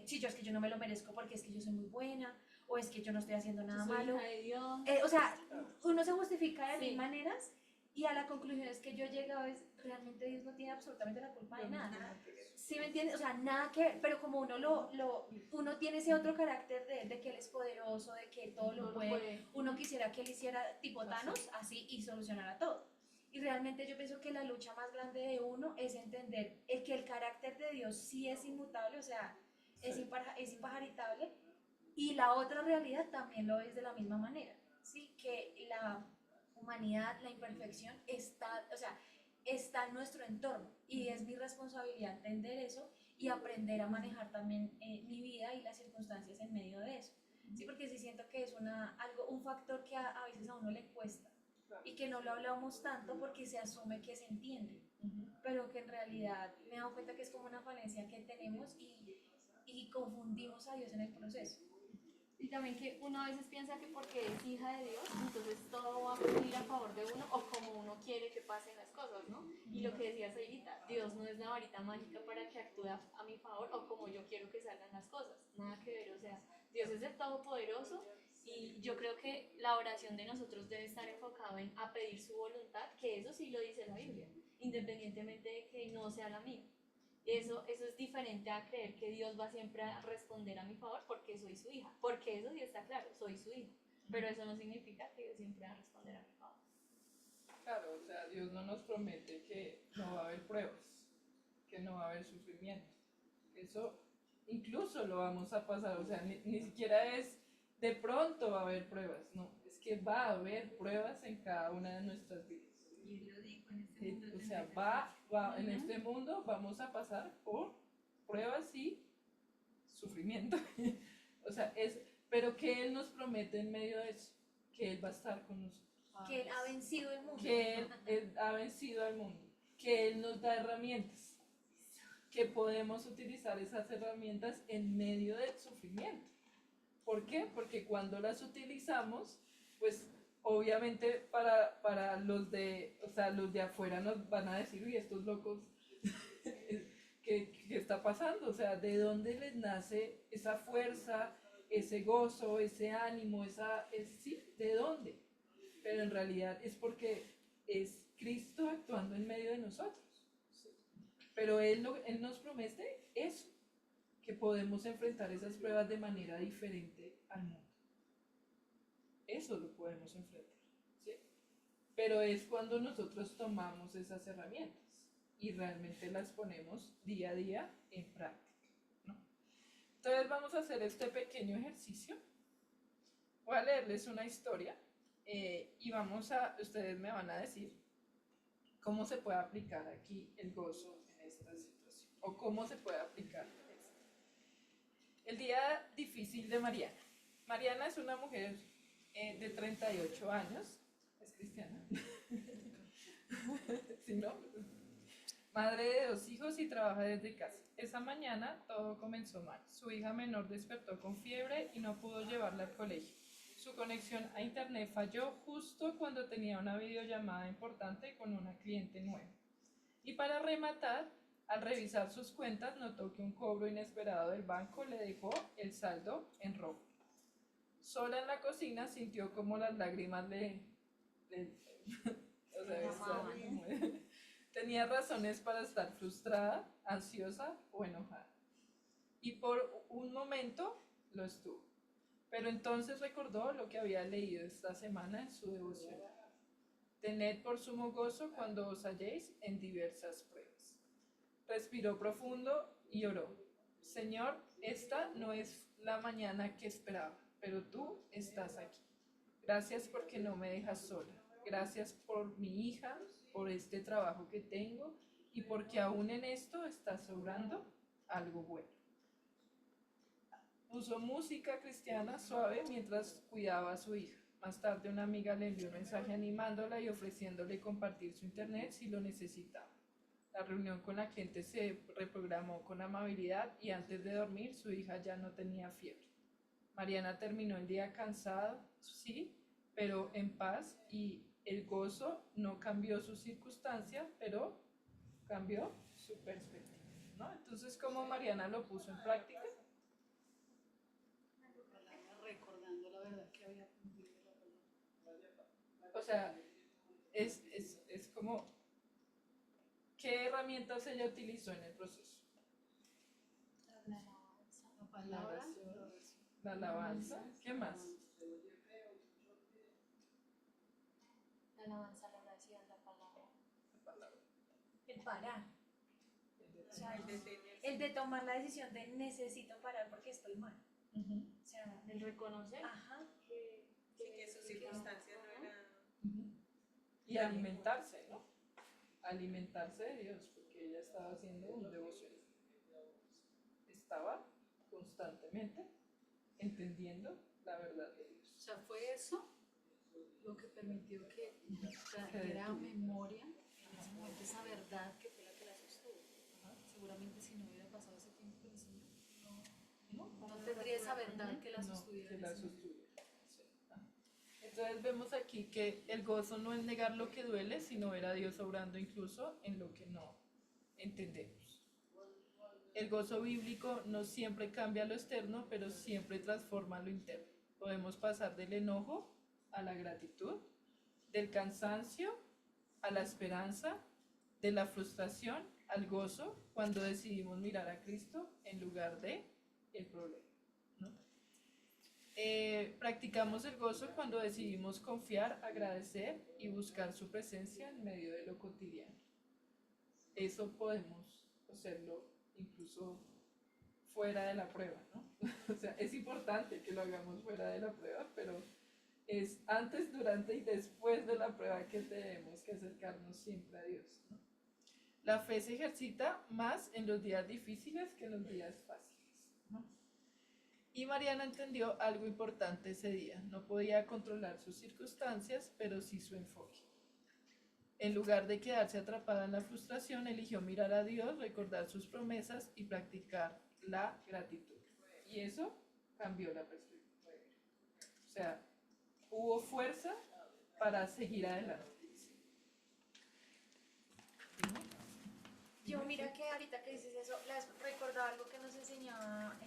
sí, yo es que yo no me lo merezco porque es que yo soy muy buena, o es que yo no estoy haciendo nada Yo soy malo. hija de Dios. O sea, uno se justifica de Sí. mil maneras y a la conclusión es que yo he llegado es, realmente Dios no tiene absolutamente la culpa de nada. ¿Sí me entiendes? O sea, nada que ver, pero como uno tiene ese otro carácter de que Él es poderoso, de que todo lo puede, uno quisiera que Él hiciera tipo Thanos, así, y solucionara todo. Y realmente yo pienso que la lucha más grande de uno es entender que el carácter de Dios sí es inmutable, o sea, es impajaritable, y la otra realidad también lo es de la misma manera, ¿sí? Que la humanidad, la imperfección está, o sea, está en nuestro entorno y es mi responsabilidad entender eso y aprender a manejar también mi vida y las circunstancias en medio de eso. Sí, porque sí siento que es un factor que a veces a uno le cuesta y que no lo hablamos tanto porque se asume que se entiende, pero que en realidad me he dado cuenta que es como una falencia que tenemos y confundimos a Dios en el proceso. Y también que uno a veces piensa que porque es hija de Dios, entonces todo va a fluir a favor de uno o como uno quiere que pasen las cosas, ¿no? Y lo que decías ahorita, Dios no es la varita mágica para que actúe a mi favor o como yo quiero que salgan las cosas, nada que ver, o sea, Dios es el Todopoderoso y yo creo que la oración de nosotros debe estar enfocada en a pedir su voluntad, que eso sí lo dice la Biblia, independientemente de que no sea la mía. Eso es diferente a creer que Dios va siempre a responder a mi favor porque soy su hija. Porque eso sí está claro, soy su hija. Pero eso no significa que Dios siempre va a responder a mi favor. Claro, o sea, Dios no nos promete que no va a haber pruebas, que no va a haber sufrimiento. Eso incluso lo vamos a pasar, o sea, ni siquiera es de pronto va a haber pruebas, no, es que va a haber pruebas en cada una de nuestras vidas. Y él lo dijo, en este mundo O sea, tendréis en este mundo vamos a pasar por pruebas y sufrimiento. O sea, pero que Él nos promete en medio de eso, que Él va a estar con nosotros. Que Él ha vencido el mundo. Que Él ha vencido al mundo, que Él nos da herramientas, que podemos utilizar esas herramientas en medio del sufrimiento. ¿Por qué? Porque cuando las utilizamos, pues obviamente para los o sea, los de afuera nos van a decir, uy, estos locos, ¿qué está pasando? O sea, ¿de dónde les nace esa fuerza, ese gozo, ese ánimo, sí, ¿de dónde? Pero en realidad es porque es Cristo actuando en medio de nosotros. Pero Él nos promete eso, que podemos enfrentar esas pruebas de manera diferente al mundo. Eso lo podemos enfrentar, ¿sí? Pero es cuando nosotros tomamos esas herramientas y realmente las ponemos día a día en práctica, ¿no? Entonces vamos a hacer este pequeño ejercicio. Voy a leerles una historia y ustedes me van a decir cómo se puede aplicar aquí el gozo en esta situación o cómo se puede aplicar esto. El día difícil de Mariana. Mariana es una mujer de 38 años, es cristiana, ¿sí, no? Madre de 2 hijos y trabaja desde casa. Esa mañana todo comenzó mal. Su hija menor despertó con fiebre y no pudo llevarla al colegio. Su conexión a internet falló justo cuando tenía una videollamada importante con una cliente nueva. Y para rematar, al revisar sus cuentas, notó que un cobro inesperado del banco le dejó el saldo en rojo. Sola en la cocina sintió como las lágrimas o sea, tenía razones para estar frustrada, ansiosa o enojada. Y por un momento lo estuvo. Pero entonces recordó lo que había leído esta semana en su devoción. Tened por sumo gozo cuando os halléis en diversas pruebas. Respiró profundo y oró. Señor, esta no es la mañana que esperaba, pero tú estás aquí. Gracias porque no me dejas sola. Gracias por mi hija, por este trabajo que tengo y porque aún en esto está sobrando algo bueno. Puso música cristiana suave mientras cuidaba a su hija. Más tarde una amiga le envió un mensaje animándola y ofreciéndole compartir su internet si lo necesitaba. La reunión con la gente se reprogramó con amabilidad y antes de dormir su hija ya no tenía fiebre. Mariana terminó el día cansada, sí, pero en paz y el gozo no cambió su circunstancia, pero cambió su perspectiva, ¿no? Entonces, ¿cómo Mariana lo puso en práctica? Recordando la verdad que había aprendido de la palabra. O sea, es como, ¿qué herramientas ella utilizó en el proceso? La La palabra, oración, la alabanza, ¿qué más? La alabanza, la oración, la palabra. La palabra. El parar. O sea, El detenerse. el de tomar la decisión de necesito parar porque estoy mal. Ujú, O sea, El reconocer ajá. Sí, que sus circunstancias no eran... ujú. Y alimentarse, ¿no? Alimentarse de Dios, porque ella estaba haciendo un devocional. Estaba constantemente entendiendo la verdad de Dios. o sea, fue eso lo que permitió que trajera memoria en ese momento esa verdad que fue la que la sostuvo. Seguramente si no hubiera pasado ese tiempo con el Señor, no tendría esa verdad que la No, sostuviera que en la ese momento. sostuviera. Sí. Ajá. Entonces vemos aquí que el gozo no es negar lo que duele, sino ver a Dios obrando incluso en lo que no entendemos. El gozo bíblico no siempre cambia lo externo, pero siempre transforma lo interno. Podemos pasar del enojo a la gratitud, del cansancio a la esperanza, de la frustración al gozo cuando decidimos mirar a Cristo en lugar de el problema, ¿no? Practicamos el gozo cuando decidimos confiar, agradecer y buscar su presencia en medio de lo cotidiano. Eso podemos hacerlo incluso fuera de la prueba, ¿no? O sea, es importante que lo hagamos fuera de la prueba, pero es antes, durante y después de la prueba que tenemos que acercarnos siempre a Dios, ¿no? La fe se ejercita más en los días difíciles que en los días fáciles, ¿no? Y Mariana entendió algo importante ese día. No podía controlar sus circunstancias, pero sí su enfoque. En lugar de quedarse atrapada en la frustración, eligió mirar a Dios, recordar sus promesas y practicar la gratitud. Y eso cambió la perspectiva. O sea, hubo fuerza para seguir adelante. Yo mira que ahorita que dices eso, les recordaba algo que nos enseñaba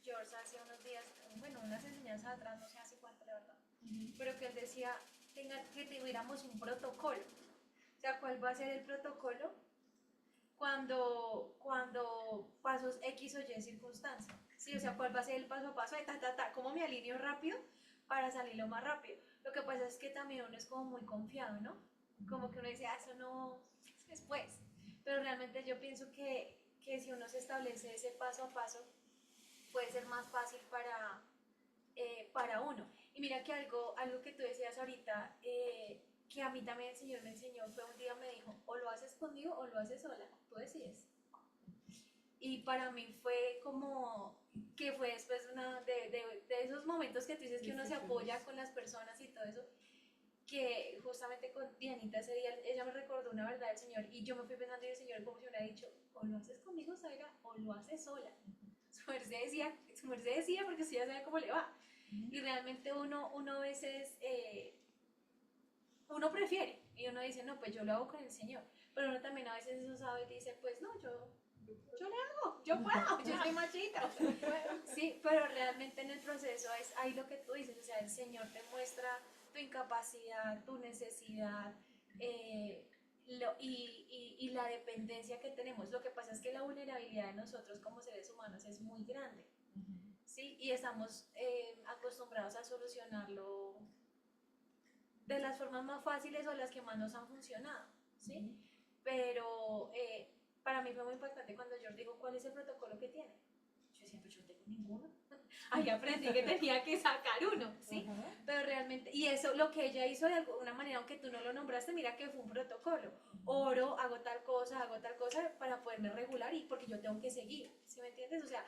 George hace unos días, bueno, unas enseñanzas atrás, no sé hace cuánto la verdad, pero que él decía que tuviéramos un protocolo. O sea, ¿cuál va a ser el protocolo cuando pasos X o Y circunstancia? Sí, o sea, ¿cuál va a ser el paso a paso de cómo me alineo rápido para salir lo más rápido? Lo que pasa es que también uno es como muy confiado, ¿no? Como que uno dice, eso no, después. Pero realmente yo pienso que si uno se establece ese paso a paso, puede ser más fácil para uno. Y mira que algo que tú decías ahorita, que a mí también el Señor me enseñó, fue un día me dijo, o lo haces conmigo o lo haces sola, tú decides. Y para mí fue como que fue después de esos momentos que tú dices que uno se apoya con las personas y todo eso, que justamente con Dianita ese día, ella me recordó una verdad del Señor y yo me fui pensando en el Señor como si hubiera dicho, o lo haces conmigo, Zaira, o lo haces sola. Su merced decía porque usted ya sabe cómo le va. Y realmente uno a veces, uno prefiere y uno dice, no, pues yo lo hago con el Señor. Pero uno también a veces eso sabe y dice, pues no, yo le hago, yo puedo, yo soy machita. Sí, pero realmente en el proceso es ahí lo que tú dices, o sea, el Señor te muestra tu incapacidad, tu necesidad y la dependencia que tenemos. Lo que pasa es que la vulnerabilidad de nosotros como seres humanos es muy grande, ¿sí? Y estamos acostumbrados a solucionarlo de las formas más fáciles o las que más nos han funcionado, ¿sí? Pero para mí fue muy impactante cuando George dijo, ¿cuál es el protocolo que tiene? Yo decía, pues yo tengo ninguno. Ahí aprendí que tenía que sacar uno, ¿sí? Pero realmente, y eso lo que ella hizo de alguna manera, aunque tú no lo nombraste, mira que fue un protocolo. Oro, hago tal cosa para poderme regular y porque yo tengo que seguir, ¿sí me entiendes? O sea,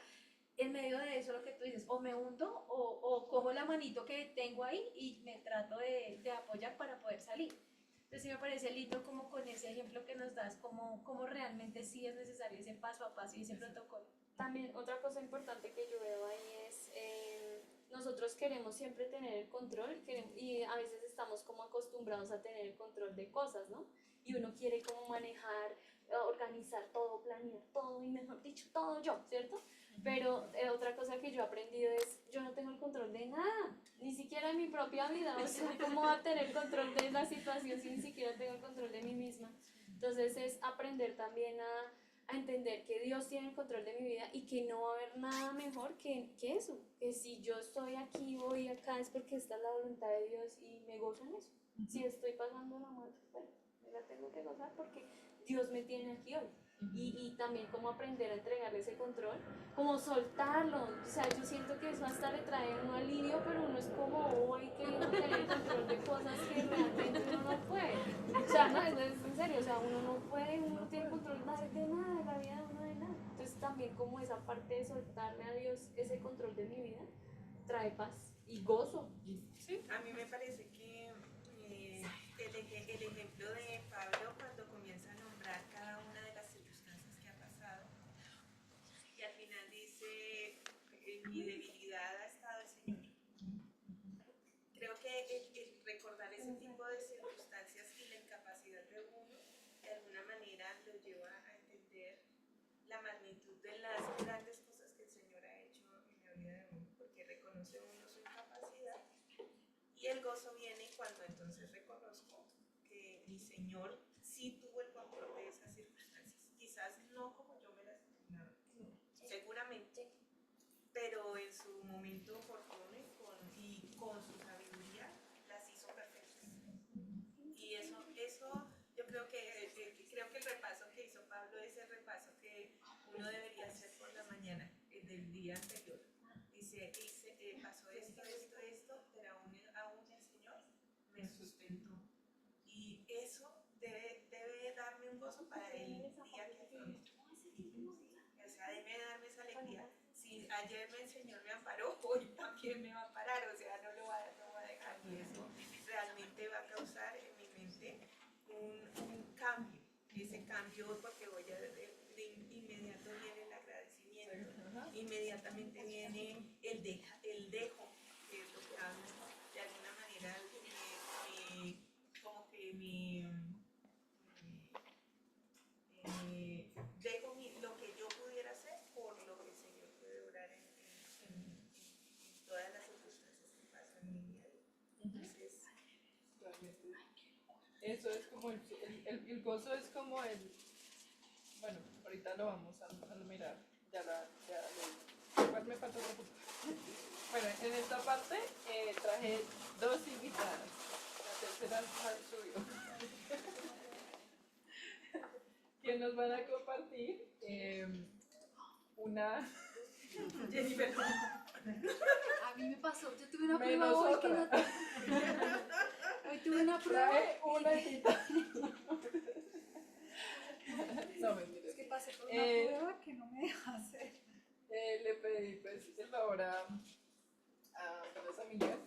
en medio de eso lo que tú dices, o me hundo o cojo la manito que tengo ahí y me trato de apoyar para poder salir. Entonces sí me parece lindo como con ese ejemplo que nos das, como realmente sí es necesario ese paso a paso y ese protocolo. También otra cosa importante que yo veo ahí es nosotros queremos siempre tener el control y a veces estamos como acostumbrados a tener el control de cosas, ¿no? Y uno quiere como manejar, organizar todo, planear todo y mejor dicho, todo yo, ¿cierto? Pero otra cosa que yo he aprendido es, yo no tengo el control de nada, ni siquiera de mi propia vida, o sea, ¿cómo va a tener control de la situación si ni siquiera tengo el control de mí misma? Entonces es aprender también a entender que Dios tiene el control de mi vida y que no va a haber nada mejor que eso, que si yo estoy aquí, voy acá, es porque esta es la voluntad de Dios y me gozo en eso. Si estoy pasando la muerte, bueno, me la tengo que gozar porque Dios me tiene aquí hoy. Y también como aprender a entregarle ese control, como soltarlo, o sea, yo siento que eso hasta le trae a uno alivio, pero uno es como hoy queriendo tener control de cosas que realmente uno no puede, o sea, no, es en serio, o sea, uno no puede, uno no tiene control de nada, de la vida de uno de nada, entonces también como esa parte de soltarle a Dios ese control de mi vida, trae paz y gozo. Sí, a mí me parece que el ejemplo de Pablo cuando comienza a nombrar cada una de las circunstancias que ha pasado y al final dice, en mi debilidad ha estado el Señor. Creo que el recordar ese tipo de circunstancias y la incapacidad de uno, de alguna manera lo lleva a entender la magnitud de las grandes cosas que el Señor ha hecho en la vida de uno, porque reconoce uno su incapacidad. Y el gozo viene cuando entonces reconozco que mi Señor sí tuvo el control de esas circunstancias. Quizás no como yo me las imaginaba, seguramente, pero en su momento oportuno y con su sabiduría las hizo perfectas. Y eso yo creo que el repaso que hizo Pablo es el repaso que uno debería hacer por la mañana, el del día anterior. Dice, pasó esto, pero aún el Señor me sustentó. Y eso debe darme un gozo para el día que afronto. O sea, debe darme esa alegría. Si ayer el Señor me amparó, hoy también me va a amparar. O sea, no lo va a dejar. Y eso realmente va a causar en mi mente un cambio. Ese cambio, porque de inmediato viene el agradecimiento. Inmediatamente viene el dejo, que es lo que hago de alguna manera, como que dejo lo que yo pudiera hacer por lo que el Señor puede obrar en todas las circunstancias que pasan en mi día a día. Entonces, eso es como el gozo es como el, bueno, ahorita lo vamos a mirar, ya lo igual me falta otra cosa. Bueno, en esta parte traje dos invitadas, la tercera subió, que nos van a compartir una Jennifer, A mí me pasó, yo tuve una menos prueba hoy que no otra. hoy tuve una prueba. Traje una invitada. No, mentira. Es que pasé por una prueba que no me deja hacer. Le pedí pues el favor a las amigas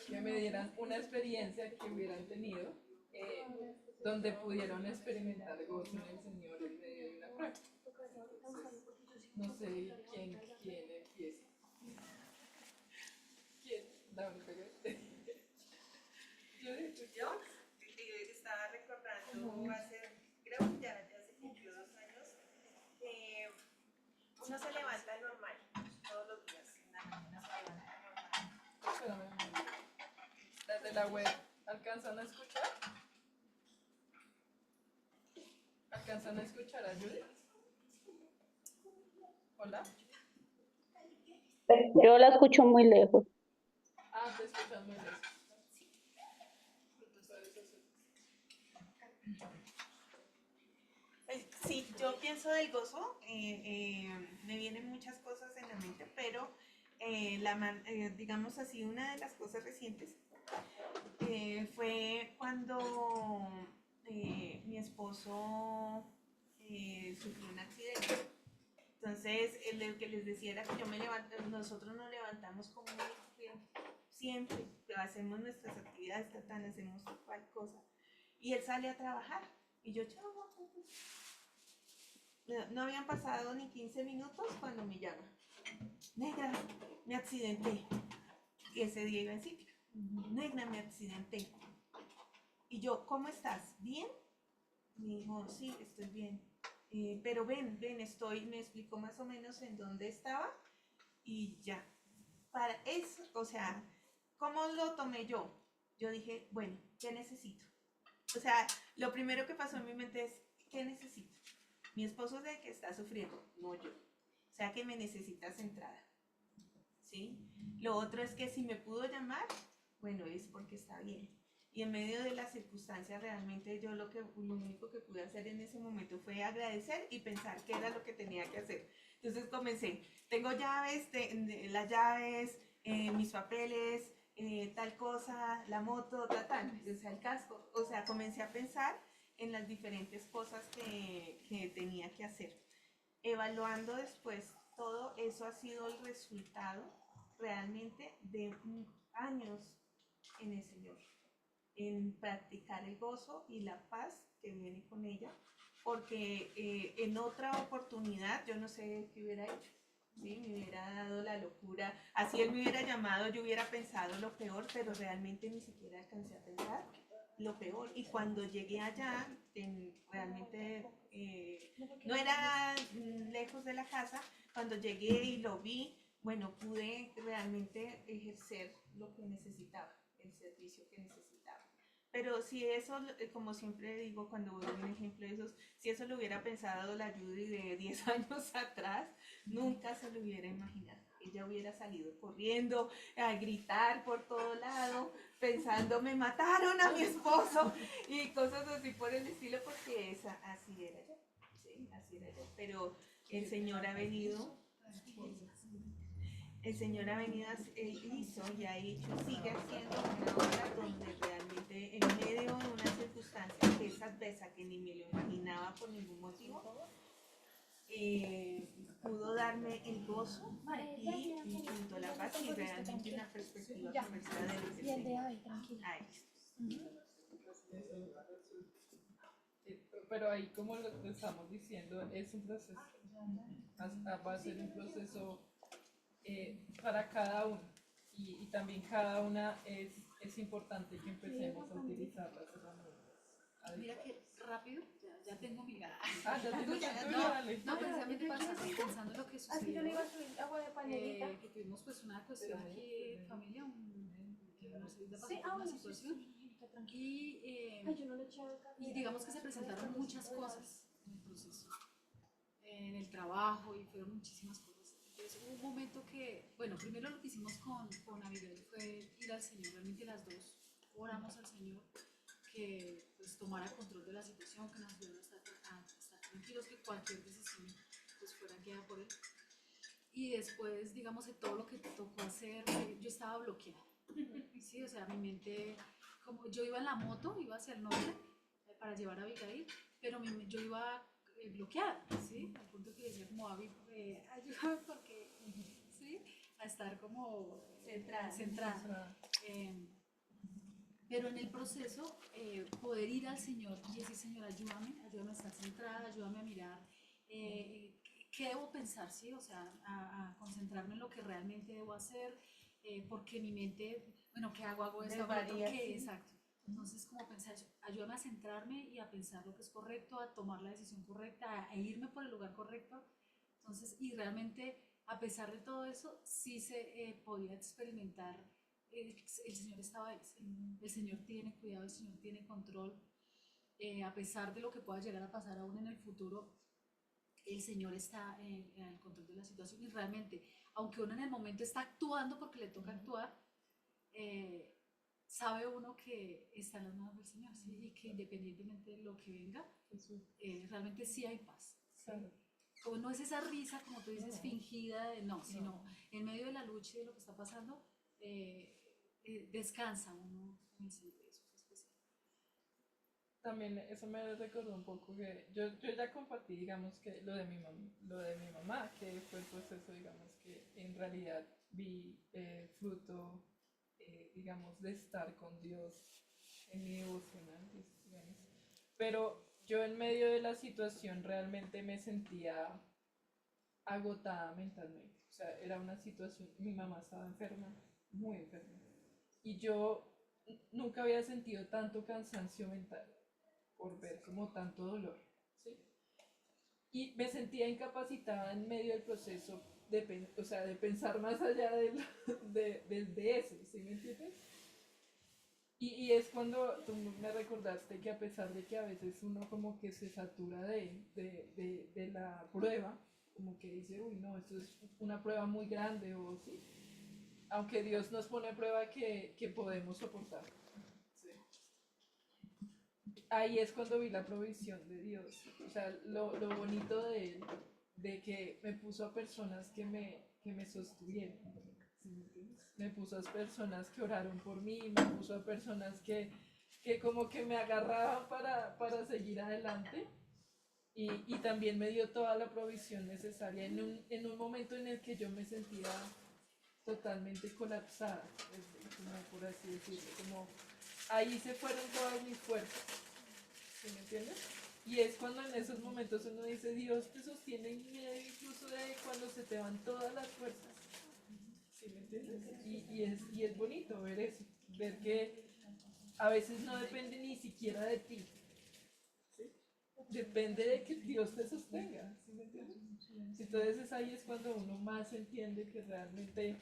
que me dieran una experiencia que hubieran tenido donde pudieron experimentar gozo en el Señor en medio de una prueba. No sé quién empieza. ¿Quién? Dame, pegué. yo estaba recordando creo que ya se cumplió 2 años, que uno se levanta normal todos los días, en la mañana se levanta normal. Espérame un momento. Las de la web, ¿alcanzan a escuchar? ¿Alcanzan a escuchar a Judith? ¿Hola? Yo la escucho muy lejos. Ah, te escuchas muy lejos. Sí, yo pienso del gozo, me vienen muchas cosas en la mente, pero digamos así, una de las cosas recientes fue cuando mi esposo sufrió un accidente. Entonces, el que les decía era que nosotros nos levantamos como siempre, hacemos nuestras actividades, hacemos cual cosa. Y él sale a trabajar y yo, chao. No habían pasado ni 15 minutos cuando me llama. Negra, me accidenté. Y ese día iba en cicla. Negra, me accidenté. Y yo, ¿cómo estás? ¿Bien? Me dijo, sí, estoy bien. Pero ven, me explicó más o menos en dónde estaba y ya. Para eso, o sea, ¿cómo lo tomé yo? Yo dije, bueno, ¿qué necesito? O sea, lo primero que pasó en mi mente es, ¿qué necesito? Mi esposo es el que está sufriendo, no yo. O sea, que me necesita centrada. ¿Sí? Lo otro es que si me pudo llamar, bueno, es porque está bien. Y en medio de las circunstancias, realmente yo lo único que pude hacer en ese momento fue agradecer y pensar qué era lo que tenía que hacer. Entonces comencé, tengo llaves, las llaves, mis papeles, tal cosa, la moto, tal, o sea, el casco. O sea, comencé a pensar en las diferentes cosas que tenía que hacer. Evaluando después, todo eso ha sido el resultado realmente de años en el Señor, en practicar el gozo y la paz que viene con ella, porque en otra oportunidad yo no sé qué hubiera hecho. ¿Sí? Me hubiera dado la locura, así él me hubiera llamado, yo hubiera pensado lo peor, pero realmente ni siquiera alcancé a pensar lo peor. Y cuando llegué allá, realmente no era lejos de la casa, cuando llegué y lo vi, bueno, pude realmente ejercer lo que necesitaba, el servicio que necesitaba. Pero si eso, como siempre digo cuando doy un ejemplo de esos, si eso lo hubiera pensado la Judy de 10 años atrás, nunca se lo hubiera imaginado. Ella hubiera salido corriendo a gritar por todo lado, pensando, me mataron a mi esposo y cosas así por el estilo, porque así era yo. Sí, así era yo. Pero el Señor ha venido. El Señor ha venido, hizo y ha hecho, sigue haciendo una obra donde realmente en medio de una circunstancia que es adversa, que ni me lo imaginaba por ningún motivo, pudo darme el gozo y junto a la paz y realmente una perspectiva correcta de lo que el Señor ha hecho. Pero ahí, como lo estamos diciendo, es un proceso. Va a ser un proceso para cada uno. Y también cada una es importante que empecemos a utilizar las herramientas. Mira que rápido, ya tengo mi gana. Ah, ya tienes el tuyo, No, dale. no, precisamente pensando en lo que Así sucedió, yo le iba a subir agua de panelita. que tuvimos pues una cuestión aquí en familia, que nos pasó Sí, por una bueno, situación, y, Ay, yo no le echaba café. y digamos que se presentaron muchas cosas en el proceso, en el trabajo, y fueron muchísimas cosas. Entonces hubo un momento que, bueno, primero lo que hicimos con Abigail fue ir al Señor, realmente las dos oramos al Señor que pues tomara control de la situación, que nos ayudara a estar tranquilos, que cualquier decisión pues fuera guiada por él. Y después, digamos, de todo lo que te tocó hacer, yo estaba bloqueada. Sí, o sea, mi mente, como yo iba en la moto, iba hacia el norte para llevar a Abigail, pero yo iba bloqueada, ¿sí? Al punto que decía como, Abby, ayúdame porque, ¿sí? A estar como centrada. Pero en el proceso, poder ir al Señor y decir, Señor, ayúdame a estar centrada, ayúdame a mirar qué debo pensar, ¿sí? O sea, a concentrarme en lo que realmente debo hacer, porque mi mente, bueno, ¿qué hago? Hago esto, hago otro, ¿qué? Exacto. Entonces, como pensar, ayúdame a centrarme y a pensar lo que es correcto, a tomar la decisión correcta, a irme por el lugar correcto. Entonces, y realmente, a pesar de todo eso, sí se podía experimentar. El Señor estaba ahí, el Señor tiene cuidado, el Señor tiene control, a pesar de lo que pueda llegar a pasar aún en el futuro, el Señor está en el control de la situación y realmente, aunque uno en el momento está actuando porque le toca actuar, sabe uno que está en las manos del Señor, ¿sí? Y que independientemente de lo que venga, realmente sí hay paz. ¿Sí? Como no es esa risa, como tú dices, fingida, no, sino en medio de la lucha y de lo que está pasando, descansa uno en el Señor. Eso es especial. También eso me recordó un poco que yo ya compartí, digamos, que lo de mi mamá, que fue el proceso, digamos, que en realidad vi fruto, digamos, de estar con Dios en mi devocional, digamos. Pero yo en medio de la situación realmente me sentía agotada mentalmente. O sea, era una situación, mi mamá estaba enferma, muy enferma. Y yo nunca había sentido tanto cansancio mental por ver como tanto dolor, ¿sí? Y me sentía incapacitada en medio del proceso o sea, de pensar más allá de eso, ¿sí me entiendes? Y es cuando tú me recordaste que a pesar de que a veces uno como que se satura de la prueba, como que dice, uy, no, esto es una prueba muy grande o sí, aunque Dios nos pone prueba que podemos soportar. Sí. Ahí es cuando vi la provisión de Dios, o sea, lo bonito de Él, de que me puso a personas que me sostuvieron. ¿Sí me entiendes? Me puso a personas que oraron por mí, me puso a personas que como que me agarraban para seguir adelante y también me dio toda la provisión necesaria en un momento en el que yo me sentía totalmente colapsada, como por así decirlo, como ahí se fueron todas mis fuerzas, ¿sí me entiendes? Y es cuando en esos momentos uno dice, Dios te sostiene en medio incluso de cuando se te van todas las fuerzas. ¿Sí me entiendes? Y es bonito ver eso, ver que a veces no depende ni siquiera de ti, ¿sí? Depende de que Dios te sostenga, ¿sí me entiendes? Entonces ahí es cuando uno más entiende que realmente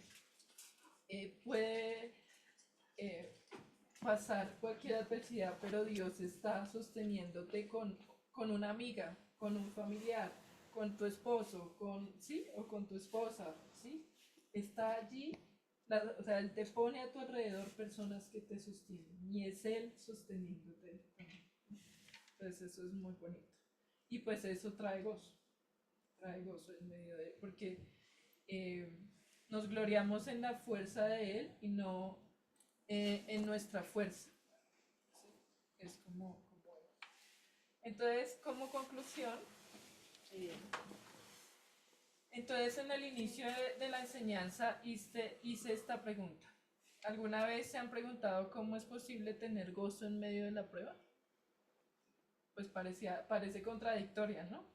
puede pasar cualquier adversidad, pero Dios está sosteniéndote con una amiga, con un familiar, con tu esposo, ¿sí? O con tu esposa, ¿sí? Está allí, o sea, Él te pone a tu alrededor personas que te sostienen y es Él sosteniéndote. Entonces eso es muy bonito. Y pues eso trae gozo en medio de, porque eh, nos gloriamos en la fuerza de Él y no en nuestra fuerza. ¿Sí? Es como. Entonces, como conclusión, eh, entonces en el inicio de la enseñanza hice esta pregunta. ¿Alguna vez se han preguntado cómo es posible tener gozo en medio de la prueba? Pues parece contradictoria, ¿no?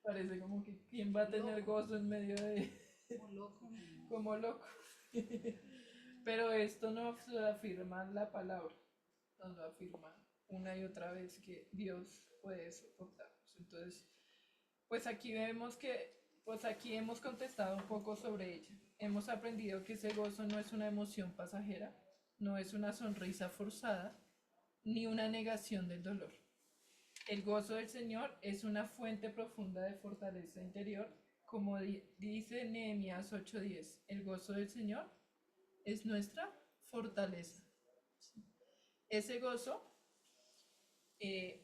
Parece como que ¿quién va a tener gozo en medio de... Como loco. como loco? Pero esto nos lo afirma la palabra, nos lo afirma una y otra vez que Dios puede soportarnos. Entonces, pues aquí vemos pues aquí hemos contestado un poco sobre ella. Hemos aprendido que ese gozo no es una emoción pasajera, no es una sonrisa forzada, ni una negación del dolor. El gozo del Señor es una fuente profunda de fortaleza interior, como dice Nehemías 8:10. El gozo del Señor es nuestra fortaleza. Ese gozo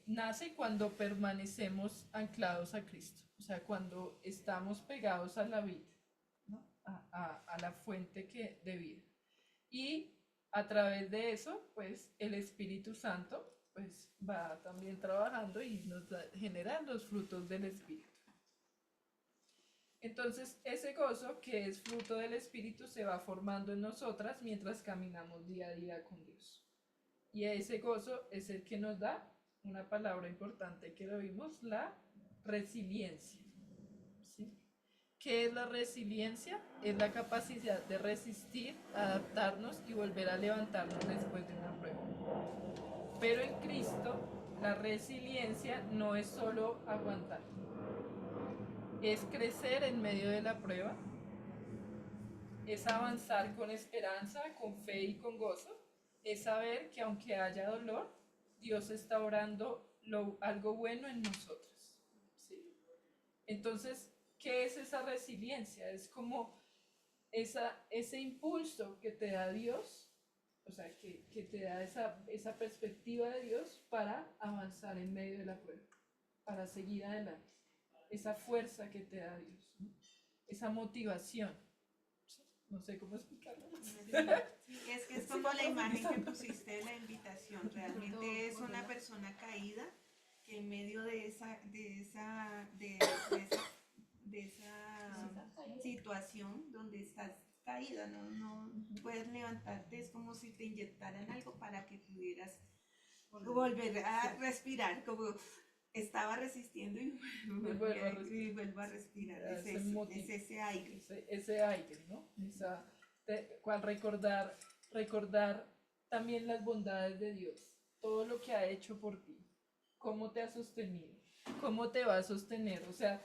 nace cuando permanecemos anclados a Cristo, o sea, cuando estamos pegados a la vida, ¿no? a la fuente de vida. Y a través de eso, pues el Espíritu Santo pues va también trabajando y nos genera los frutos del Espíritu. Entonces, ese gozo que es fruto del Espíritu se va formando en nosotras mientras caminamos día a día con Dios. Y ese gozo es el que nos da una palabra importante que lo vimos, la resiliencia. ¿Sí? ¿Qué es la resiliencia? Es la capacidad de resistir, adaptarnos y volver a levantarnos después de una prueba. Pero en Cristo, la resiliencia no es solo aguantar, es crecer en medio de la prueba, es avanzar con esperanza, con fe y con gozo, es saber que aunque haya dolor, Dios está obrando algo bueno en nosotros. ¿Sí? Entonces, ¿qué es esa resiliencia? Es como ese impulso que te da Dios, o sea, que te da esa perspectiva de Dios para avanzar en medio de la prueba, para seguir adelante. Esa fuerza que te da Dios, ¿no? Esa motivación. No sé cómo explicarlo. Es que es como la imagen que pusiste de la invitación. Realmente es una persona caída que en medio de esa situación donde estás caída, no puedes levantarte, es como si te inyectaran algo para que pudieras volver a respirar, como estaba resistiendo y vuelvo a respirar. Es ese aire. Ese aire, ¿no? Cual recordar también las bondades de Dios, todo lo que ha hecho por ti, cómo te ha sostenido, cómo te va a sostener. O sea,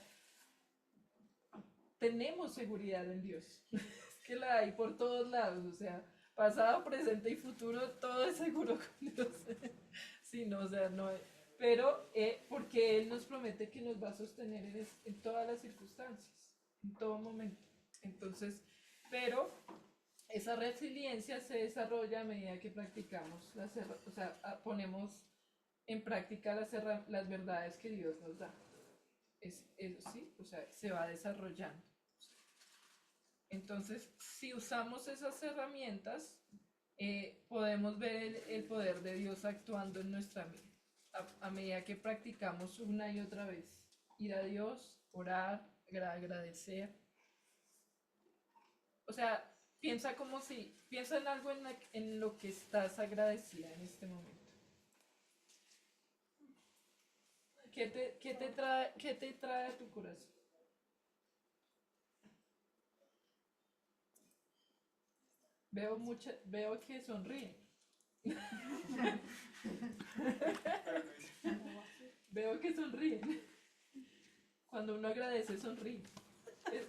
tenemos seguridad en Dios. Es que la hay por todos lados, o sea, pasado, presente y futuro, todo es seguro con Dios. Sí, no, o sea, no, pero porque Él nos promete que nos va a sostener en todas las circunstancias, en todo momento. Entonces, pero esa resiliencia se desarrolla a medida que practicamos, o sea, ponemos en práctica las verdades que Dios nos da. Eso sí, o sea, se va desarrollando. Entonces, si usamos esas herramientas, podemos ver el poder de Dios actuando en nuestra vida. A medida que practicamos una y otra vez, ir a Dios, orar, agradecer. O sea, piensa en algo en lo que estás agradecida en este momento. ¿Qué te trae a tu corazón? Veo que sonríen. Veo que sonríen. Cuando uno agradece, sonríe.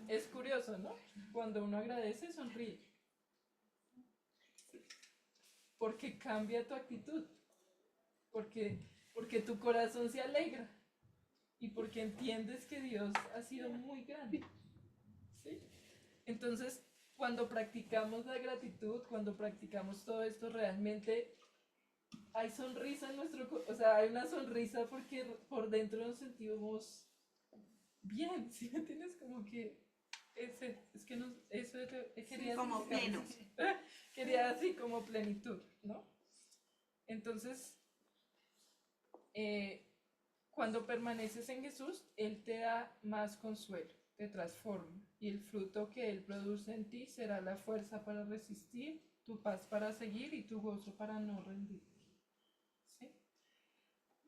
Es curioso, ¿no? Cuando uno agradece, sonríe. Porque cambia tu actitud. Porque tu corazón se alegra. Y porque entiendes que Dios ha sido muy grande. ¿Sí? Entonces, cuando practicamos la gratitud, cuando practicamos todo esto, realmente hay sonrisa en o sea, hay una sonrisa porque por dentro nos sentimos bien, ¿sí me entiendes? Como que es que eso quería como plenos. Quería así como plenitud, ¿no? Entonces, cuando permaneces en Jesús, Él te da más consuelo, te transforma, y el fruto que Él produce en ti será la fuerza para resistir, tu paz para seguir y tu gozo para no rendir. ¿Sí?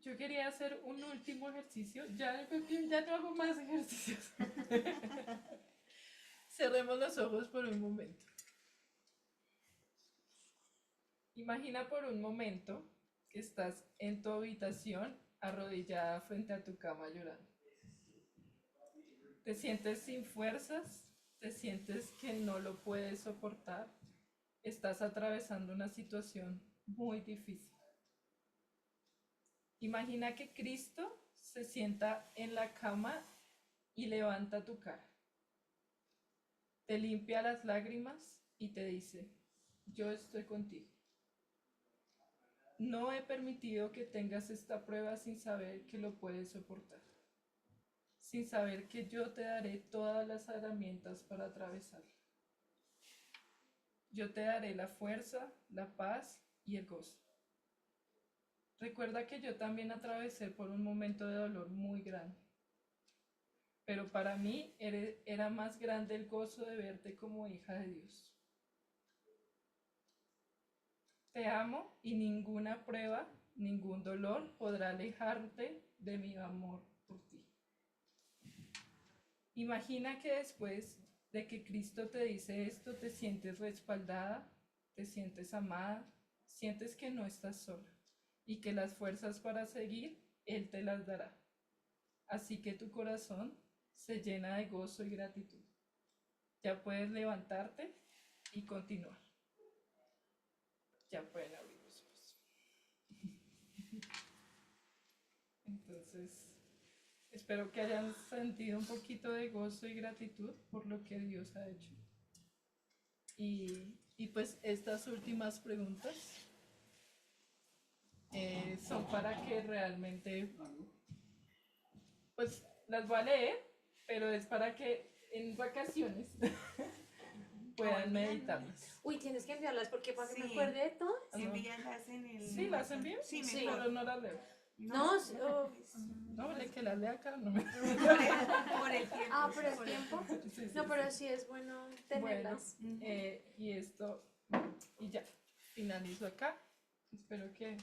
Yo quería hacer un último ejercicio, ya no hago más ejercicios. Cerremos los ojos por un momento. Imagina por un momento que estás en tu habitación arrodillada frente a tu cama llorando. Te sientes sin fuerzas, te sientes que no lo puedes soportar, estás atravesando una situación muy difícil. Imagina que Cristo se sienta en la cama y levanta tu cara. Te limpia las lágrimas y te dice, yo estoy contigo. No he permitido que tengas esta prueba sin saber que lo puedes soportar, sin saber que yo te daré todas las herramientas para atravesarla. Yo te daré la fuerza, la paz y el gozo. Recuerda que yo también atravesé por un momento de dolor muy grande, pero para mí era más grande el gozo de verte como hija de Dios. Te amo y ninguna prueba, ningún dolor podrá alejarte de mi amor por ti. Imagina que después de que Cristo te dice esto, te sientes respaldada, te sientes amada, sientes que no estás sola y que las fuerzas para seguir, Él te las dará. Así que tu corazón se llena de gozo y gratitud. Ya puedes levantarte y continuar. Ya pueden abrir los ojos. Entonces, espero que hayan sentido un poquito de gozo y gratitud por lo que Dios ha hecho. Y pues estas últimas preguntas son para que realmente, pues las voy a leer, pero es para que en vacaciones puedan meditarlas. Uy, tienes que enviarlas porque para que me Sí. acuerde de todo. Envíalas en el... ¿Sí las envío? Sí, Sí. mejor. Pero no las leo. No, No, vale que las lea acá, no me... Por el tiempo. Ah, por el tiempo. Sí, No, sí, pero sí. sí es bueno Bueno, tenerlas. y esto, y ya, finalizo acá. Espero que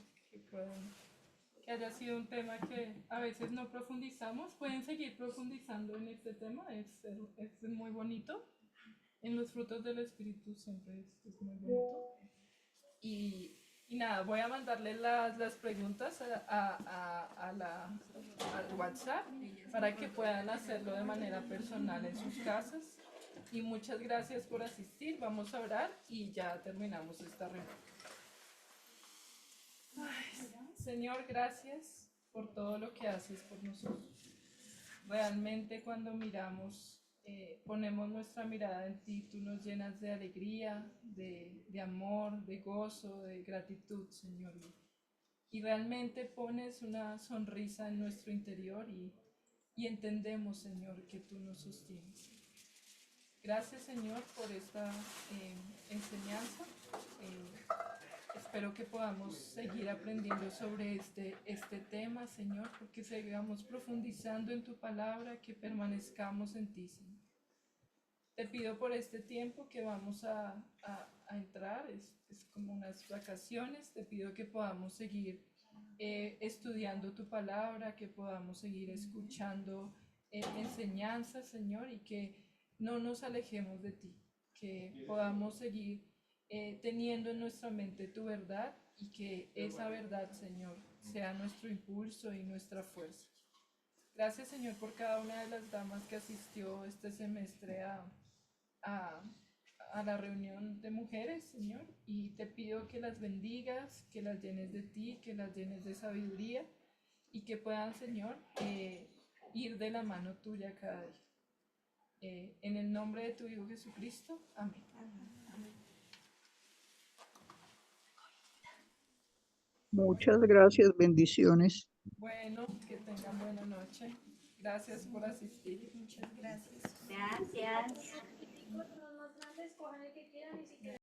puedan, que haya sido un tema que a veces no profundizamos. Pueden seguir profundizando en este tema, es muy bonito. en los frutos del Espíritu siempre es muy bonito. Y nada, voy a mandarle las preguntas al WhatsApp para que puedan hacerlo de manera personal en sus casas. Y muchas gracias por asistir. Vamos a orar y ya terminamos esta reunión. Ay, Señor, gracias por todo lo que haces por nosotros. Realmente cuando miramos, ponemos nuestra mirada en ti, tú nos llenas de alegría, de amor, de gozo, de gratitud, Señor. Y realmente pones una sonrisa en nuestro interior y entendemos, Señor, que tú nos sostienes. Gracias, Señor, por esta enseñanza. Espero que podamos seguir aprendiendo sobre este tema, Señor, porque sigamos profundizando en tu palabra, que permanezcamos en ti, Señor. Te pido por este tiempo que vamos a entrar, es como unas vacaciones, te pido que podamos seguir estudiando tu palabra, que podamos seguir escuchando enseñanzas, Señor, y que no nos alejemos de ti, que podamos seguir teniendo en nuestra mente tu verdad y que esa verdad, Señor, sea nuestro impulso y nuestra fuerza. Gracias, Señor, por cada una de las damas que asistió este semestre a la reunión de mujeres, Señor, y te pido que las bendigas, que las llenes de ti, que las llenes de sabiduría y que puedan, Señor, ir de la mano tuya cada día. En el nombre de tu Hijo Jesucristo, amén. Muchas gracias, bendiciones. Bueno, que tengan buena noche. Gracias por asistir. Muchas gracias. Gracias. Los más grandes cojan el que quieran y si quieren